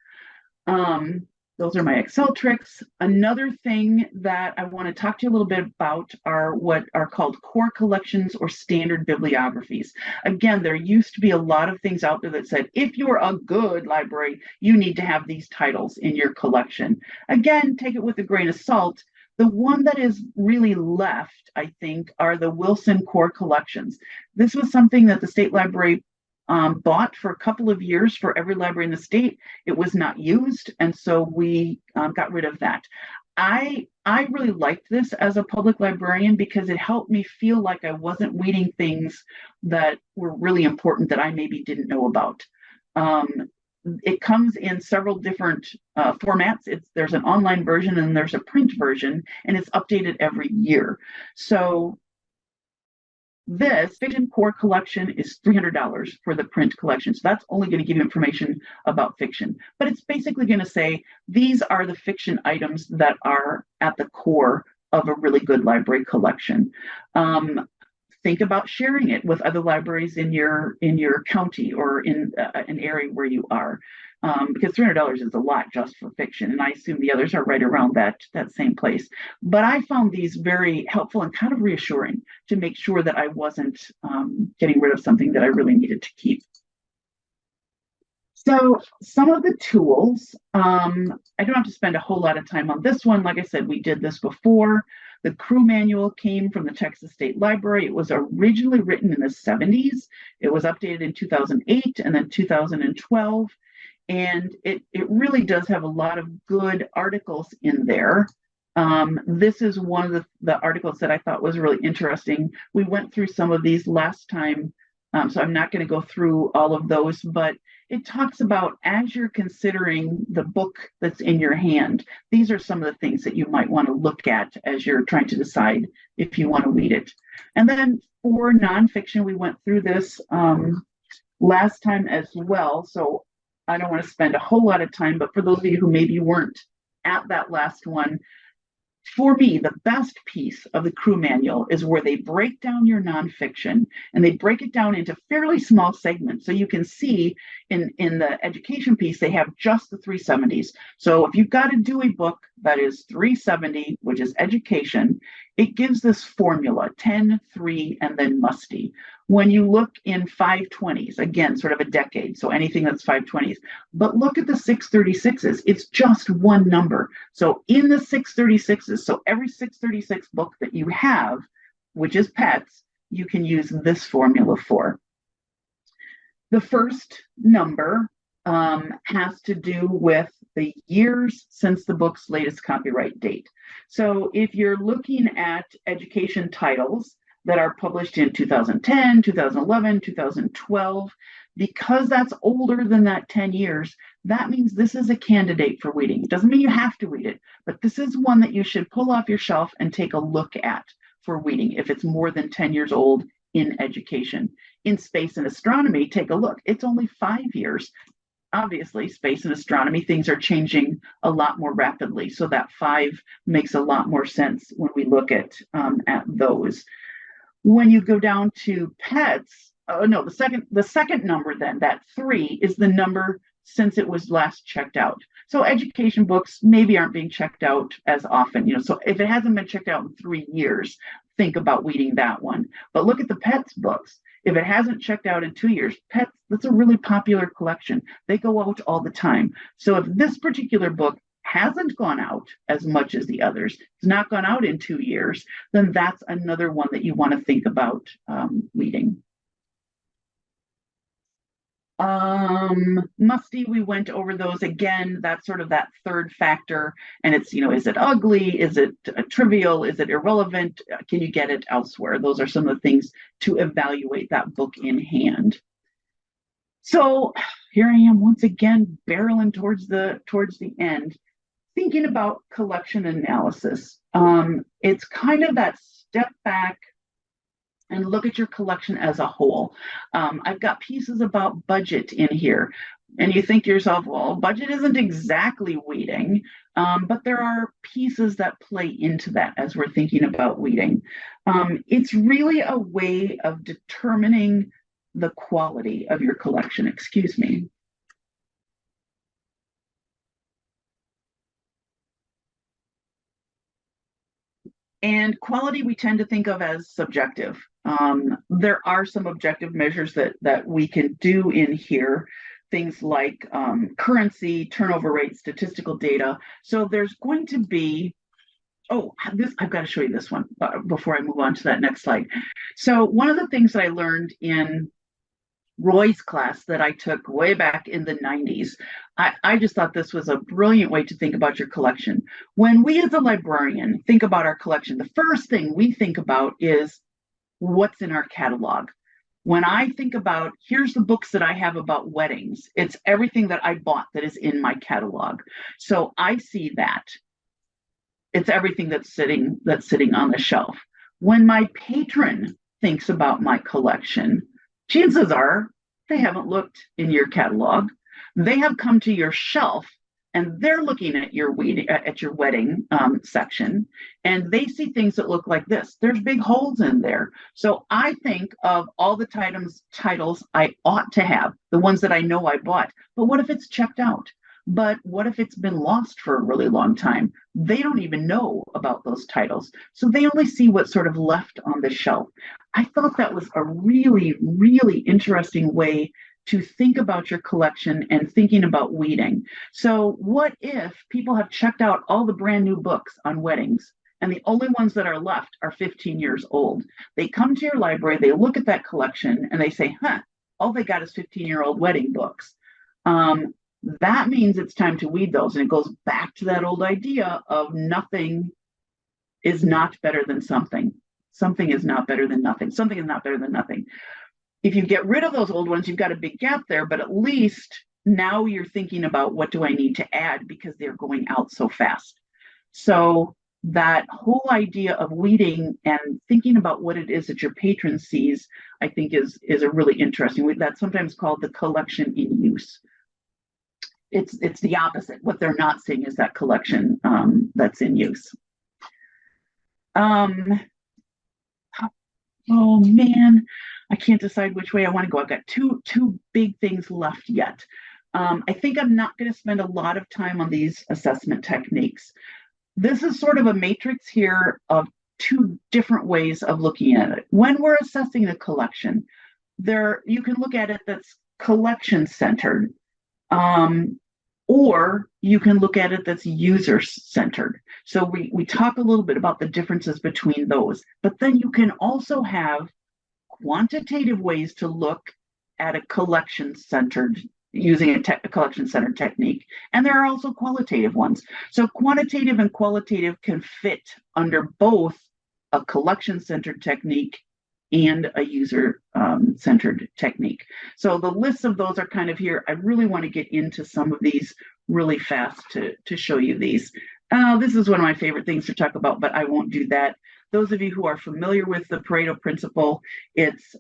Those are my Excel tricks. Another thing that I want to talk to you a little bit about are what are called core collections or standard bibliographies. Again, there used to be a lot of things out there that said, if you're a good library, you need to have these titles in your collection. Again, take it with a grain of salt. The one that is really left, I think, are the Wilson core collections. This was something that the state library bought for a couple of years for every library in the state. It was not used, and so we got rid of that. I really liked this as a public librarian because it helped me feel like I wasn't weeding things that were really important that I maybe didn't know about. It comes in several different formats. There's an online version and there's a print version, and it's updated every year. So this fiction core collection is $300 for the print collection. So that's only going to give you information about fiction, but it's basically going to say these are the fiction items that are at the core of a really good library collection. Think about sharing it with other libraries in your county or in an area where you are, because $300 is a lot just for fiction, and I assume the others are right around that same place. But I found these very helpful and kind of reassuring to make sure that I wasn't getting rid of something that I really needed to keep. So some of the tools, I don't have to spend a whole lot of time on this one. Like I said, we did this before. The crew manual came from the Texas State Library. It was originally written in the 70s. It was updated in 2008 and then 2012. And it really does have a lot of good articles in there. This is one of the articles that I thought was really interesting. We went through some of these last time, so I'm not going to go through all of those, but it talks about as you're considering the book that's in your hand, these are some of the things that you might want to look at as you're trying to decide if you want to read it. And then for nonfiction, we went through this last time as well, so I don't want to spend a whole lot of time, but for those of you who maybe weren't at that last one, for me, the best piece of the crew manual is where they break down your nonfiction and they break it down into fairly small segments. So you can see in the education piece, they have just the 370s. So if you've got to do a book that is 370, which is education, it gives this formula, 10, 3, and then musty. When you look in 520s, again, sort of a decade, so anything that's 520s, but look at the 636s, it's just one number. So in the 636s, so every 636 book that you have, which is pets, you can use this formula for. The first number has to do with the years since the book's latest copyright date. So if you're looking at education titles that are published in 2010, 2011, 2012, because that's older than that 10 years, that means this is a candidate for reading. It doesn't mean you have to read it, but this is one that you should pull off your shelf and take a look at for weeding if it's more than 10 years old in education. In space and astronomy, take a look. It's only 5 years. Obviously, space and astronomy, things are changing a lot more rapidly. So that 5 makes a lot more sense when we look at those. When you go down to pets, oh no, the second number then, that 3 is the number since it was last checked out. So education books maybe aren't being checked out as often, so if it hasn't been checked out in 3 years, think about weeding that one. But look at the pets books. If it hasn't checked out in 2 years, pets, that's a really popular collection. They go out all the time. So if this particular book hasn't gone out as much as the others, it's not gone out in 2 years, then that's another one that you want to think about weeding. Musty, we went over those again. That's sort of that third factor. And it's, is it ugly? Is it trivial? Is it irrelevant? Can you get it elsewhere? Those are some of the things to evaluate that book in hand. So here I am once again, barreling towards the end, thinking about collection analysis. It's kind of that step back and look at your collection as a whole. I've got pieces about budget in here. And you think to yourself, well, budget isn't exactly weeding, but there are pieces that play into that as we're thinking about weeding. It's really a way of determining the quality of your collection. Excuse me. And quality we tend to think of as subjective. There are some objective measures that we can do in here, things like currency, turnover rate, statistical data. So there's going to be, I've got to show you this one before I move on to that next slide. So one of the things that I learned in Roy's class that I took way back in the 90s, I just thought this was a brilliant way to think about your collection. When we as a librarian think about our collection, the first thing we think about is what's in our catalog. When I think about, here's the books that I have about weddings, it's everything that I bought that is in my catalog. So I see that. It's everything that's sitting on the shelf. When my patron thinks about my collection, chances are they haven't looked in your catalog. They have come to your shelf and they're looking at your wedding section, and they see things that look like this. There's big holes in there. So I think of all the titles I ought to have, the ones that I know I bought. But what if it's checked out? But what if it's been lost for a really long time? They don't even know about those titles. So they only see what's sort of left on the shelf. I thought that was a really, really interesting way to think about your collection and thinking about weeding. So what if people have checked out all the brand new books on weddings and the only ones that are left are 15 years old? They come to your library, they look at that collection and they say, all they got is 15-year-old wedding books. That means it's time to weed those. And it goes back to that old idea of nothing is not better than something. Something is not better than nothing. Something is not better than nothing. If you get rid of those old ones, you've got a big gap there, but at least now you're thinking about what do I need to add because they're going out so fast. So that whole idea of weeding and thinking about what it is that your patron sees, I think is a really interesting. That's sometimes called the collection in use. It's the opposite. What they're not seeing is that collection that's in use. Oh man, I can't decide which way I want to go. I've got two big things left yet. I think I'm not going to spend a lot of time on these assessment techniques. This is sort of a matrix here of two different ways of looking at it. When we're assessing the collection, you can look at it that's collection centered. Or you can look at it that's user-centered. So we talk a little bit about the differences between those, but then you can also have quantitative ways to look at a collection-centered, using a collection-centered technique. And there are also qualitative ones. So quantitative and qualitative can fit under both a collection-centered technique and a user-centered technique. So the lists of those are kind of here. I really want to get into some of these really fast to show you these. This is one of my favorite things to talk about, but I won't do that. those of you who are familiar with the Pareto principle, it's,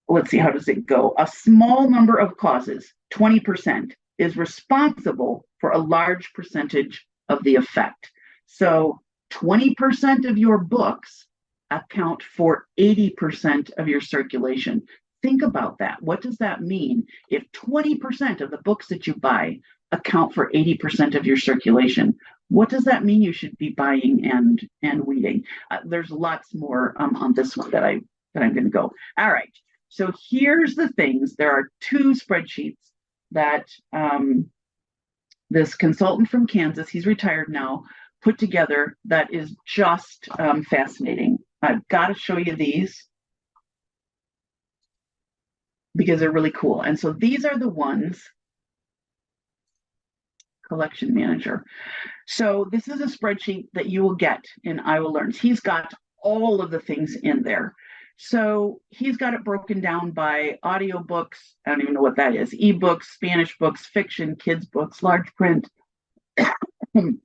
let's see, how does it go? A small number of causes, 20%, is responsible for a large percentage of the effect. So 20% of your books account for 80% of your circulation. Think about that. What does that mean? If 20% of the books that you buy account for 80% of your circulation, what does that mean you should be buying and weeding? There's lots more on this one that I'm going to go. All right. So here's the things. There are 2 spreadsheets that this consultant from Kansas, he's retired now, put together that is just fascinating. I've got to show you these because they're really cool. And so these are the ones, collection manager. So this is a spreadsheet that you will get in Iowa Learns. He's got all of the things in there. So he's got it broken down by audiobooks. I don't even know what that is. Ebooks, Spanish books, fiction, kids books, large print,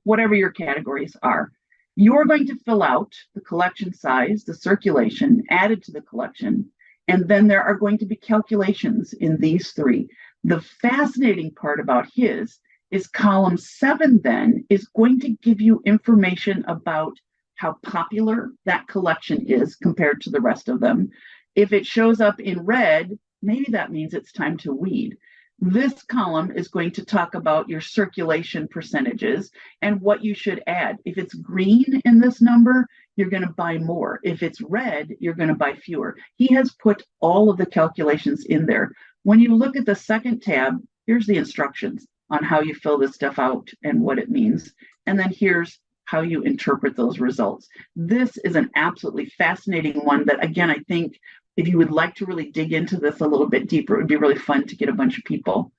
whatever your categories are. You're going to fill out the collection size, the circulation added to the collection, and then there are going to be calculations in these 3. The fascinating part about his is column 7 then is going to give you information about how popular that collection is compared to the rest of them. If it shows up in red, maybe that means it's time to weed. This column is going to talk about your circulation percentages and what you should add. If it's green in this number, you're going to buy more. If it's red, you're going to buy fewer. He has put all of the calculations in there. When you look at the second tab, here's the instructions on how you fill this stuff out and what it means. And then here's how you interpret those results. This is an absolutely fascinating one that, again, I think if you would like to really dig into this a little bit deeper, it would be really fun to get a bunch of people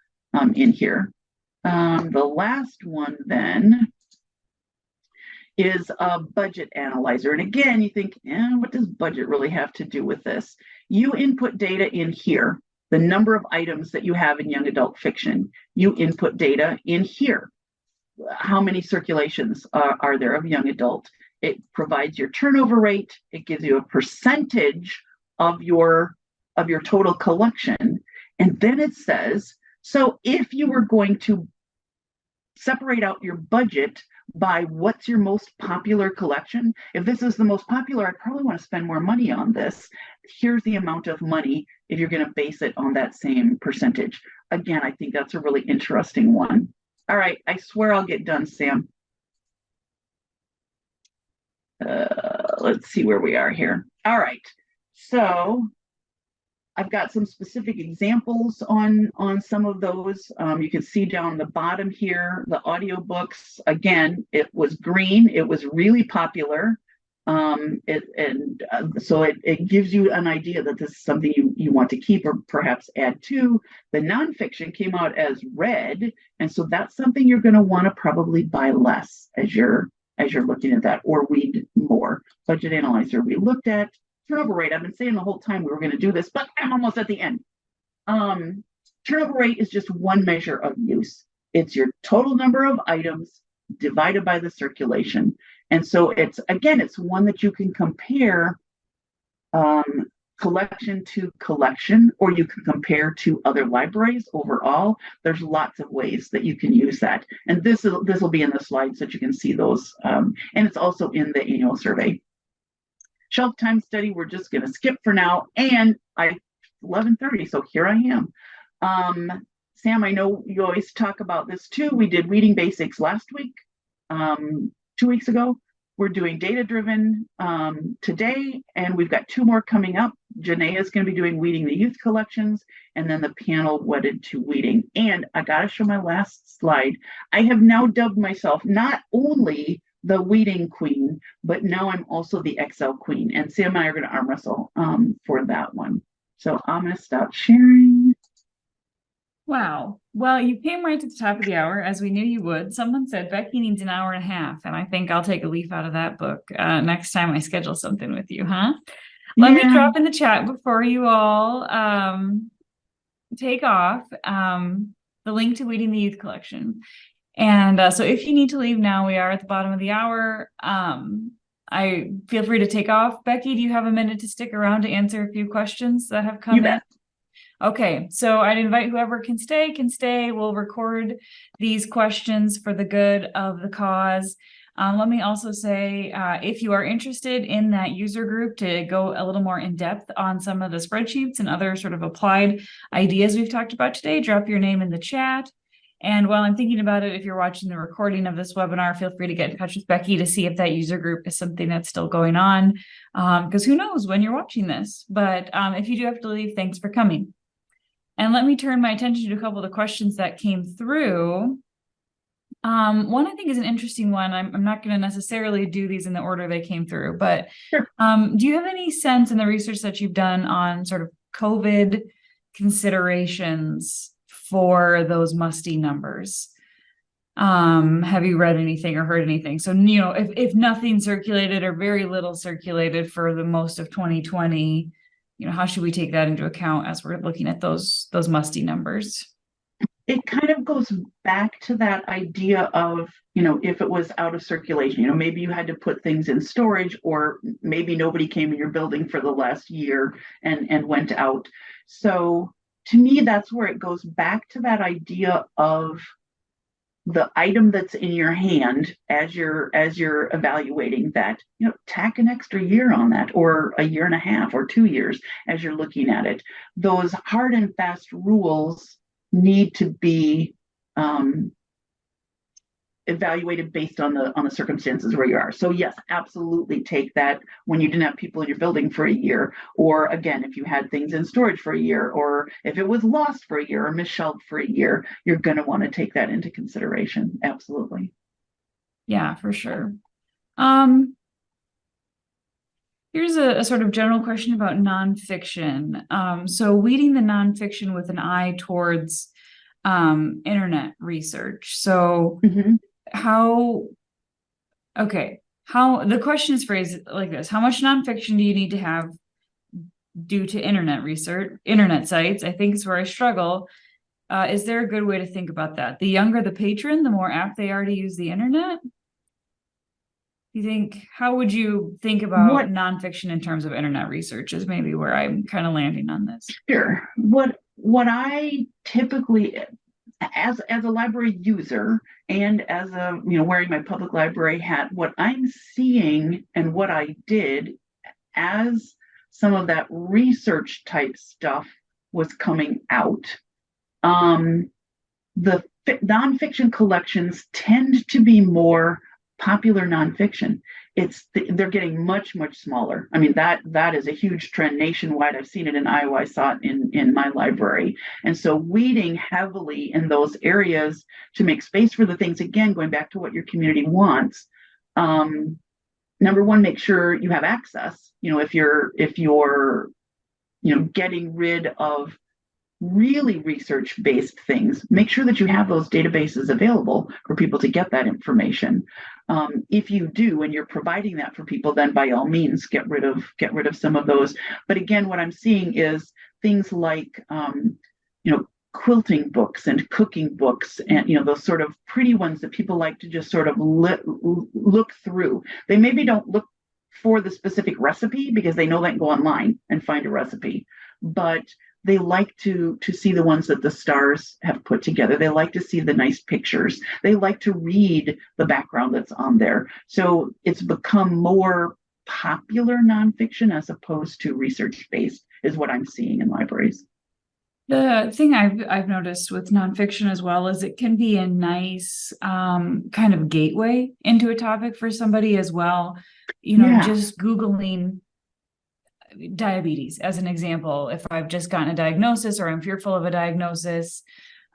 in here. The last one then is a budget analyzer. And again, you think, what does budget really have to do with this? You input data in here, the number of items that you have in young adult fiction. You input data in here. How many circulations are there of young adult? It provides your turnover rate. It gives you a percentage of your total collection. And then it says, so if you were going to separate out your budget by what's your most popular collection, if this is the most popular, I probably want to spend more money on this. Here's the amount of money if you're going to base it on that same percentage. Again, I think that's a really interesting one. All right, I swear I'll get done, Sam. Let's see where we are here. All right, so I've got some specific examples on some of those. You can see down the bottom here, the audiobooks. Again, it was green. It was really popular. So it gives you an idea that this is something you want to keep or perhaps add to. The nonfiction came out as red, and so that's something you're going to want to probably buy less as you're looking at that, or read more. Budget analyzer we looked at. Turnover rate, I've been saying the whole time we were going to do this, but I'm almost at the end. Turnover rate is just one measure of use. It's your total number of items divided by the circulation. And so it's one that you can compare collection to collection, or you can compare to other libraries overall. There's lots of ways that you can use that. And this will be in the slides so that you can see those. And it's also in the annual survey. Shelf time study, we're just going to skip for now. And 11:30, so here I am. Sam, I know you always talk about this too. We did reading basics last week. 2 weeks ago. We're doing data-driven today, and we've got 2 more coming up. Janae is going to be doing Weeding the Youth Collections, and then the panel Wedded to Weeding. And I got to show my last slide. I have now dubbed myself not only the Weeding Queen, but now I'm also the Excel Queen. And Sam and I are going to arm wrestle for that one. So I'm going to stop sharing. Wow. Well, you came right to the top of the hour, as we knew you would. Someone said Becky needs an hour and a half, and I think I'll take a leaf out of that book next time I schedule something with you, huh? Let me drop in the chat before you all take off the link to Weeding the Youth Collection. And so if you need to leave now, we are at the bottom of the hour. I feel free to take off. Becky, do you have a minute to stick around to answer a few questions that have You come in? bet. Okay, so I'd invite whoever can stay, can stay. We'll record these questions for the good of the cause. Let me also say, if you are interested in that user group to go a little more in depth on some of the spreadsheets and other sort of applied ideas we've talked about today, drop your name in the chat. And while I'm thinking about it, if you're watching the recording of this webinar, feel free to get in touch with Becky to see if that user group is something that's still going on, because who knows when you're watching this. But if you do have to leave, thanks for coming. And let me turn my attention to a couple of the questions that came through. One I think is an interesting one. I'm not going to necessarily do these in the order they came through, but Sure. do you have any sense in the research that you've done on sort of COVID considerations for those musty numbers? Have you read anything or heard anything? So, if nothing circulated or very little circulated for the most of 2020, how should we take that into account as we're looking at those musty numbers? It kind of goes back to that idea of, if it was out of circulation, maybe you had to put things in storage, or maybe nobody came in your building for the last year and went out. So to me, that's where it goes back to that idea of the item that's in your hand as you're evaluating that, tack an extra year on that, or a year and a half or 2 years as you're looking at it. Those hard and fast rules need to be evaluated based on the circumstances where you are. So yes, absolutely take that when you didn't have people in your building for a year, or again, if you had things in storage for a year, or if it was lost for a year or misshelved for a year, you're going to want to take that into consideration. Absolutely. Yeah, for sure. Here's a sort of general question about nonfiction. So weeding the nonfiction with an eye towards internet research. So Mm-hmm. the question is phrased like this: how much nonfiction do you need to have due to internet research, internet sites? I think is where I struggle. Is there a good way to think about that? The younger the patron, the more apt they are to use the internet. How would you think about nonfiction in terms of internet research is maybe where I'm kind of landing on this. Sure. What I typically, as a library user and as a, wearing my public library hat, what I'm seeing and what I did as some of that research type stuff was coming out, the nonfiction collections tend to be more popular nonfiction. They're getting much smaller. I mean, that is a huge trend nationwide. I've seen it in Iowa. I saw it in my library. And so weeding heavily in those areas to make space for the things, again, going back to what your community wants. Number one, make sure you have access. If you're getting rid of really research-based things, make sure that you have those databases available for people to get that information. If you do, and you're providing that for people, then by all means, get rid of some of those. But again, what I'm seeing is things like, quilting books and cooking books, and those sort of pretty ones that people like to just sort of look through. They maybe don't look for the specific recipe because they know they can go online and find a recipe, but they like to see the ones that the stars have put together. They like to see the nice pictures. They like to read the background that's on there. So it's become more popular nonfiction as opposed to research-based is what I'm seeing in libraries. The thing I've noticed with nonfiction as well is it can be a nice kind of gateway into a topic for somebody as well. Just Googling diabetes as an example. If I've just gotten a diagnosis or I'm fearful of a diagnosis,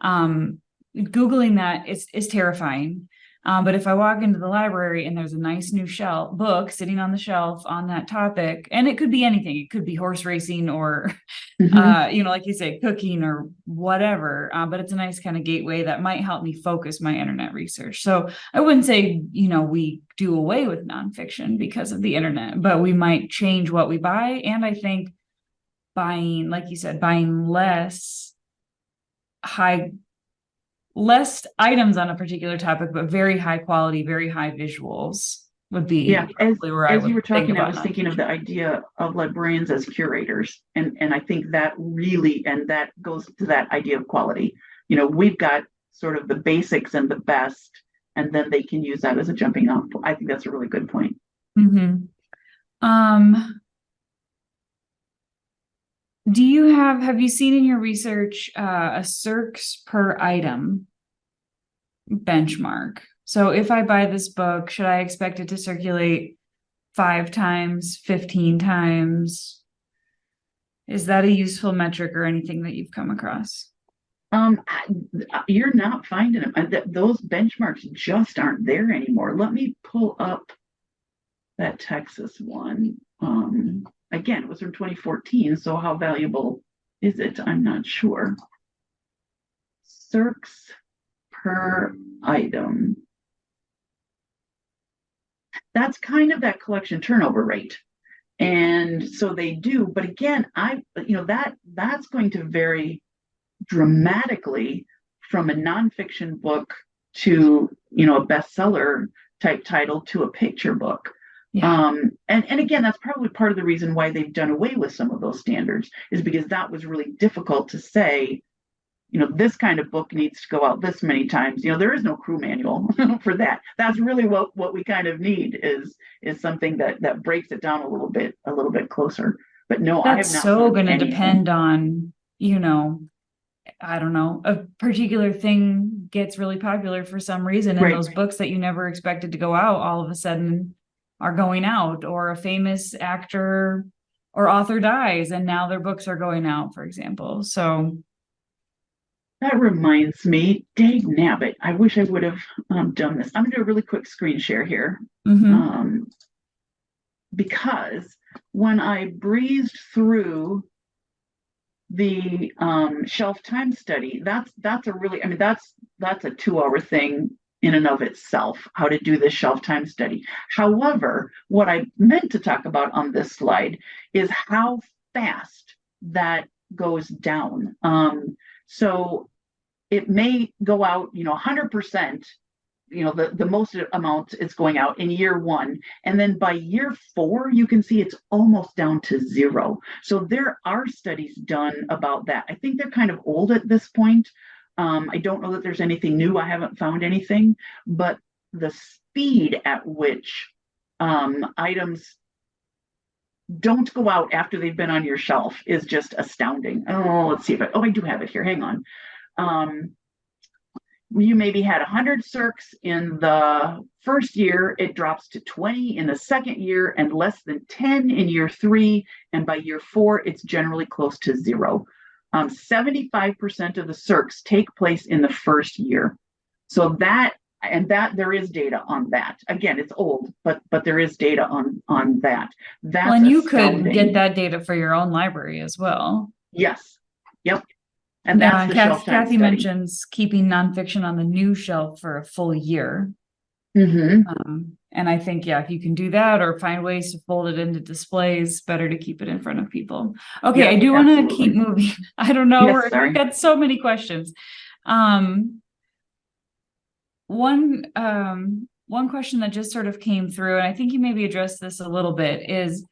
Googling that is terrifying. But if I walk into the library and there's a nice new book sitting on the shelf on that topic, and it could be anything, it could be horse racing or, like you say, cooking or whatever, but it's a nice kind of gateway that might help me focus my internet research. So I wouldn't say, we do away with nonfiction because of the internet, but we might change what we buy. And I think buying, like you said, buying less items on a particular topic, but very high quality, very high visuals would be Yeah, probably where I as you would were think talking, I about was thinking of the nonfiction. idea of librarians as curators, and I think that really, and that goes to that idea of quality. You know, we've got sort of the basics and the best, and then they can use that as a jumping off. I think that's a really good point. Mm-hmm. Do you have you seen in your research a circs per item benchmark? So if I buy this book, should I expect it to circulate 5 times, 15 times? Is that a useful metric or anything that you've come across? You're not finding them. Those benchmarks just aren't there anymore. Let me pull up that Texas one. Again, it was from 2014, so how valuable is it? I'm not sure. Circs per item. That's kind of that collection turnover rate. And so they do, but again, that's going to vary dramatically from a nonfiction book to, a bestseller type title to a picture book. Yeah. And again, that's probably part of the reason why they've done away with some of those standards, is because that was really difficult to say, this kind of book needs to go out this many times. There is no crew manual for that. That's really what we kind of need is something that breaks it down a little bit closer. But no, I have That's not so found going to anything. depend on, I don't know, a particular thing gets really popular for some reason, and Right. those books that you never expected to go out all of a sudden are going out, or a famous actor or author dies and now their books are going out, for example. So That reminds me, dang nabbit, I wish I would have done this. I'm going to do a really quick screen share here. mhm. Um, because when I breezed through the shelf time study, that's a really, that's a 2-hour thing in and of itself, how to do this shelf time study. However, what I meant to talk about on this slide is how fast that goes down. So it may go out, 100%, the most amount is going out in year 1. And then by year 4, you can see it's almost down to 0. So there are studies done about that. I think they're kind of old at this point. I don't know that there's anything new. I haven't found anything, but the speed at which items don't go out after they've been on your shelf is just astounding. Oh, let's see if I do have it here. Hang on. You maybe had 100 circs in the first year, it drops to 20 in the second year and less than 10 in year 3. And by year 4, it's generally close to 0. 75% of the circs take place in the first year. So that there is data on that. Again, it's old, but there is data on that. That's Well, and you could get astounding. that data for your own library as well. Yes. Yep. And that's the shelf time Kathy study. mentions keeping nonfiction on the new shelf for a full year. Mm-hmm. And I think, if you can do that or find ways to fold it into displays, better to keep it in front of people. Okay, Yep, I do want to keep absolutely. moving. I don't know, Yes, sorry. we've got so many questions. One question that just sort of came through, and I think you maybe addressed this a little bit, is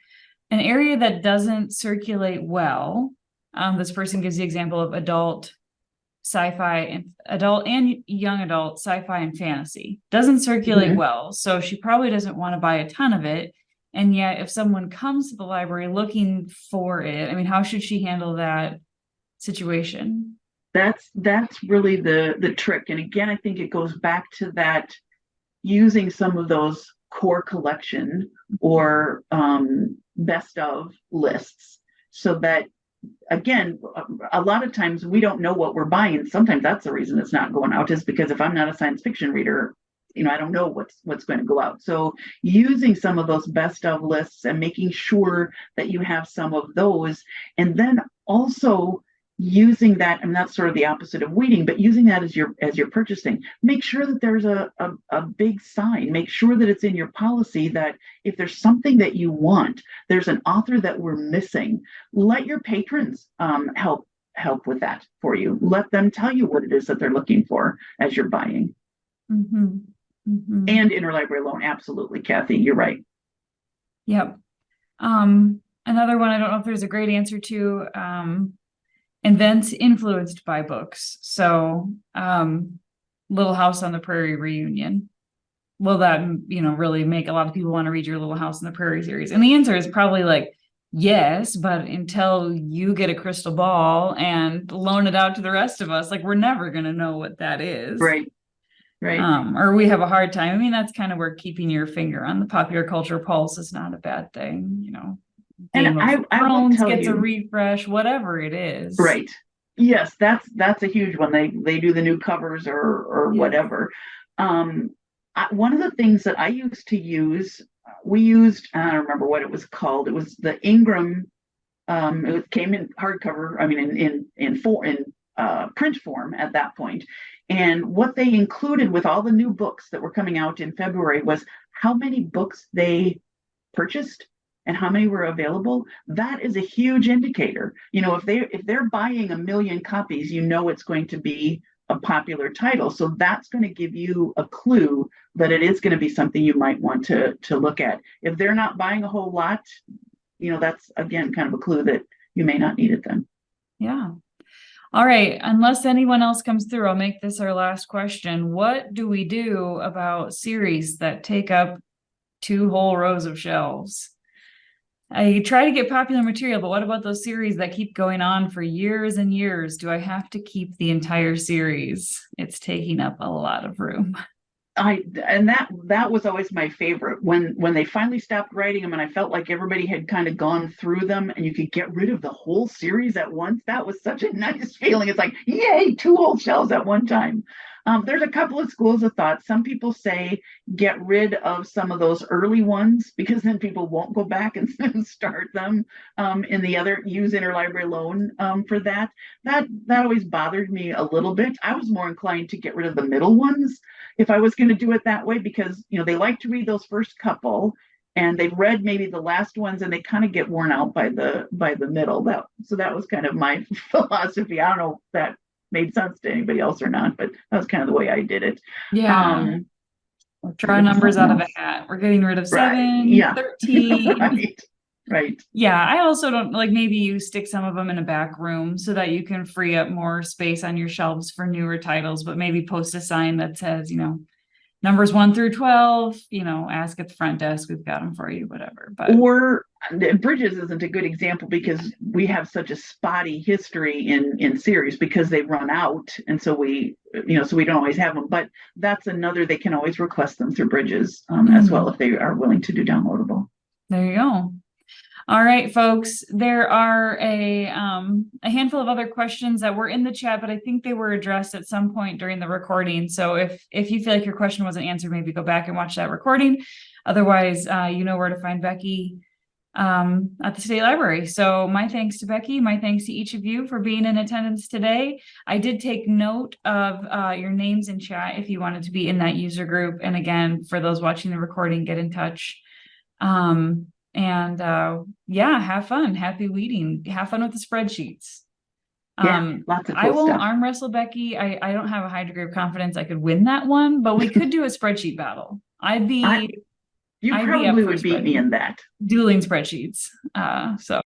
an area that doesn't circulate well. This person gives the example of adult sci-fi and adult and young adult sci-fi and fantasy. Doesn't circulate Mhm. well, so she probably doesn't want to buy a ton of it. And yet, if someone comes to the library looking for it, I mean, how should she handle that situation? That's really the trick. And again, I think it goes back to that, using some of those core collection or best of lists, so that, again, a lot of times we don't know what we're buying. Sometimes that's the reason it's not going out, is because if I'm not a science fiction reader, I don't know what's going to go out. So using some of those best of lists and making sure that you have some of those, and then also using that, and that's sort of the opposite of weeding, but using that as your purchasing. Make sure that there's a big sign. Make sure that it's in your policy that if there's something that you want, there's an author that we're missing. Let your patrons help with that for you. Let them tell you what it is that they're looking for as you're buying. Mm-hmm. Mhm. And interlibrary loan. Absolutely, Kathy, you're right. Yep. Another one I don't know if there's a great answer to, events influenced by books. So, Little House on the Prairie reunion. Will that, really make a lot of people want to read your Little House on the Prairie series? And the answer is probably like, yes, but until you get a crystal ball and loan it out to the rest of us, like we're never going to know what that is. Right, right. Or we have a hard time. I mean, that's kind of where keeping your finger on the popular culture pulse is not a bad thing. And Game of I will Thrones tell gets a you, refresh, whatever it is. right. Yes, that's a huge one. They do the new covers or Yeah. whatever. One of the things that I used to use, we used, I don't remember what it was called. It was the Ingram. Came in hardcover. I mean, in print form at that point. And what they included with all the new books that were coming out in February was how many books they purchased and how many were available. That is a huge indicator. If they're buying 1 million copies, it's going to be a popular title. So that's going to give you a clue that it is going to be something you might want to look at. If they're not buying a whole lot, that's again kind of a clue that you may not need it then. Yeah. All right. Unless anyone else comes through, I'll make this our last question. What do we do about series that take up 2 whole rows of shelves? I try to get popular material, but what about those series that keep going on for years and years? Do I have to keep the entire series? It's taking up a lot of room. That was always my favorite when they finally stopped writing them, and I felt like everybody had kind of gone through them and you could get rid of the whole series at once. That was such a nice feeling. It's like, yay, 2 whole shelves at one time. There's a couple of schools of thought. Some people say get rid of some of those early ones because then people won't go back and start them. In the other, use interlibrary loan for that. That always bothered me a little bit. I was more inclined to get rid of the middle ones if I was going to do it that way, because they like to read those first couple and they've read maybe the last ones and they kind of get worn out by the middle. That was kind of my philosophy. I don't know if that made sense to anybody else or not, but that was kind of the way I did it. Yeah. Draw numbers out of a hat. We're getting rid of 7, right. Yeah. 13. Right. Yeah, I also don't like, maybe you stick some of them in a back room so that you can free up more space on your shelves for newer titles, but maybe post a sign that says, numbers 1 through 12, ask at the front desk, we've got them for you, whatever. But or Bridges isn't a good example because we have such a spotty history in series because they run out, and so we don't always have them. But that's another, they can always request them through Bridges as well if they are willing to do downloadable. There you go. All right, folks, there are a handful of other questions that were in the chat, but I think they were addressed at some point during the recording. So if you feel like your question wasn't answered, maybe go back and watch that recording. Otherwise, you know where to find Becky at the State Library. So my thanks to Becky, my thanks to each of you for being in attendance today. I did take note of your names in chat if you wanted to be in that user group. And again, for those watching the recording, get in touch. Have fun. Happy weeding. Have fun with the spreadsheets. Lots of cool I won't stuff. arm wrestle Becky. I don't have a high degree of confidence I could win that one, but we could do a spreadsheet battle. You probably would beat me in that. Dueling spreadsheets. So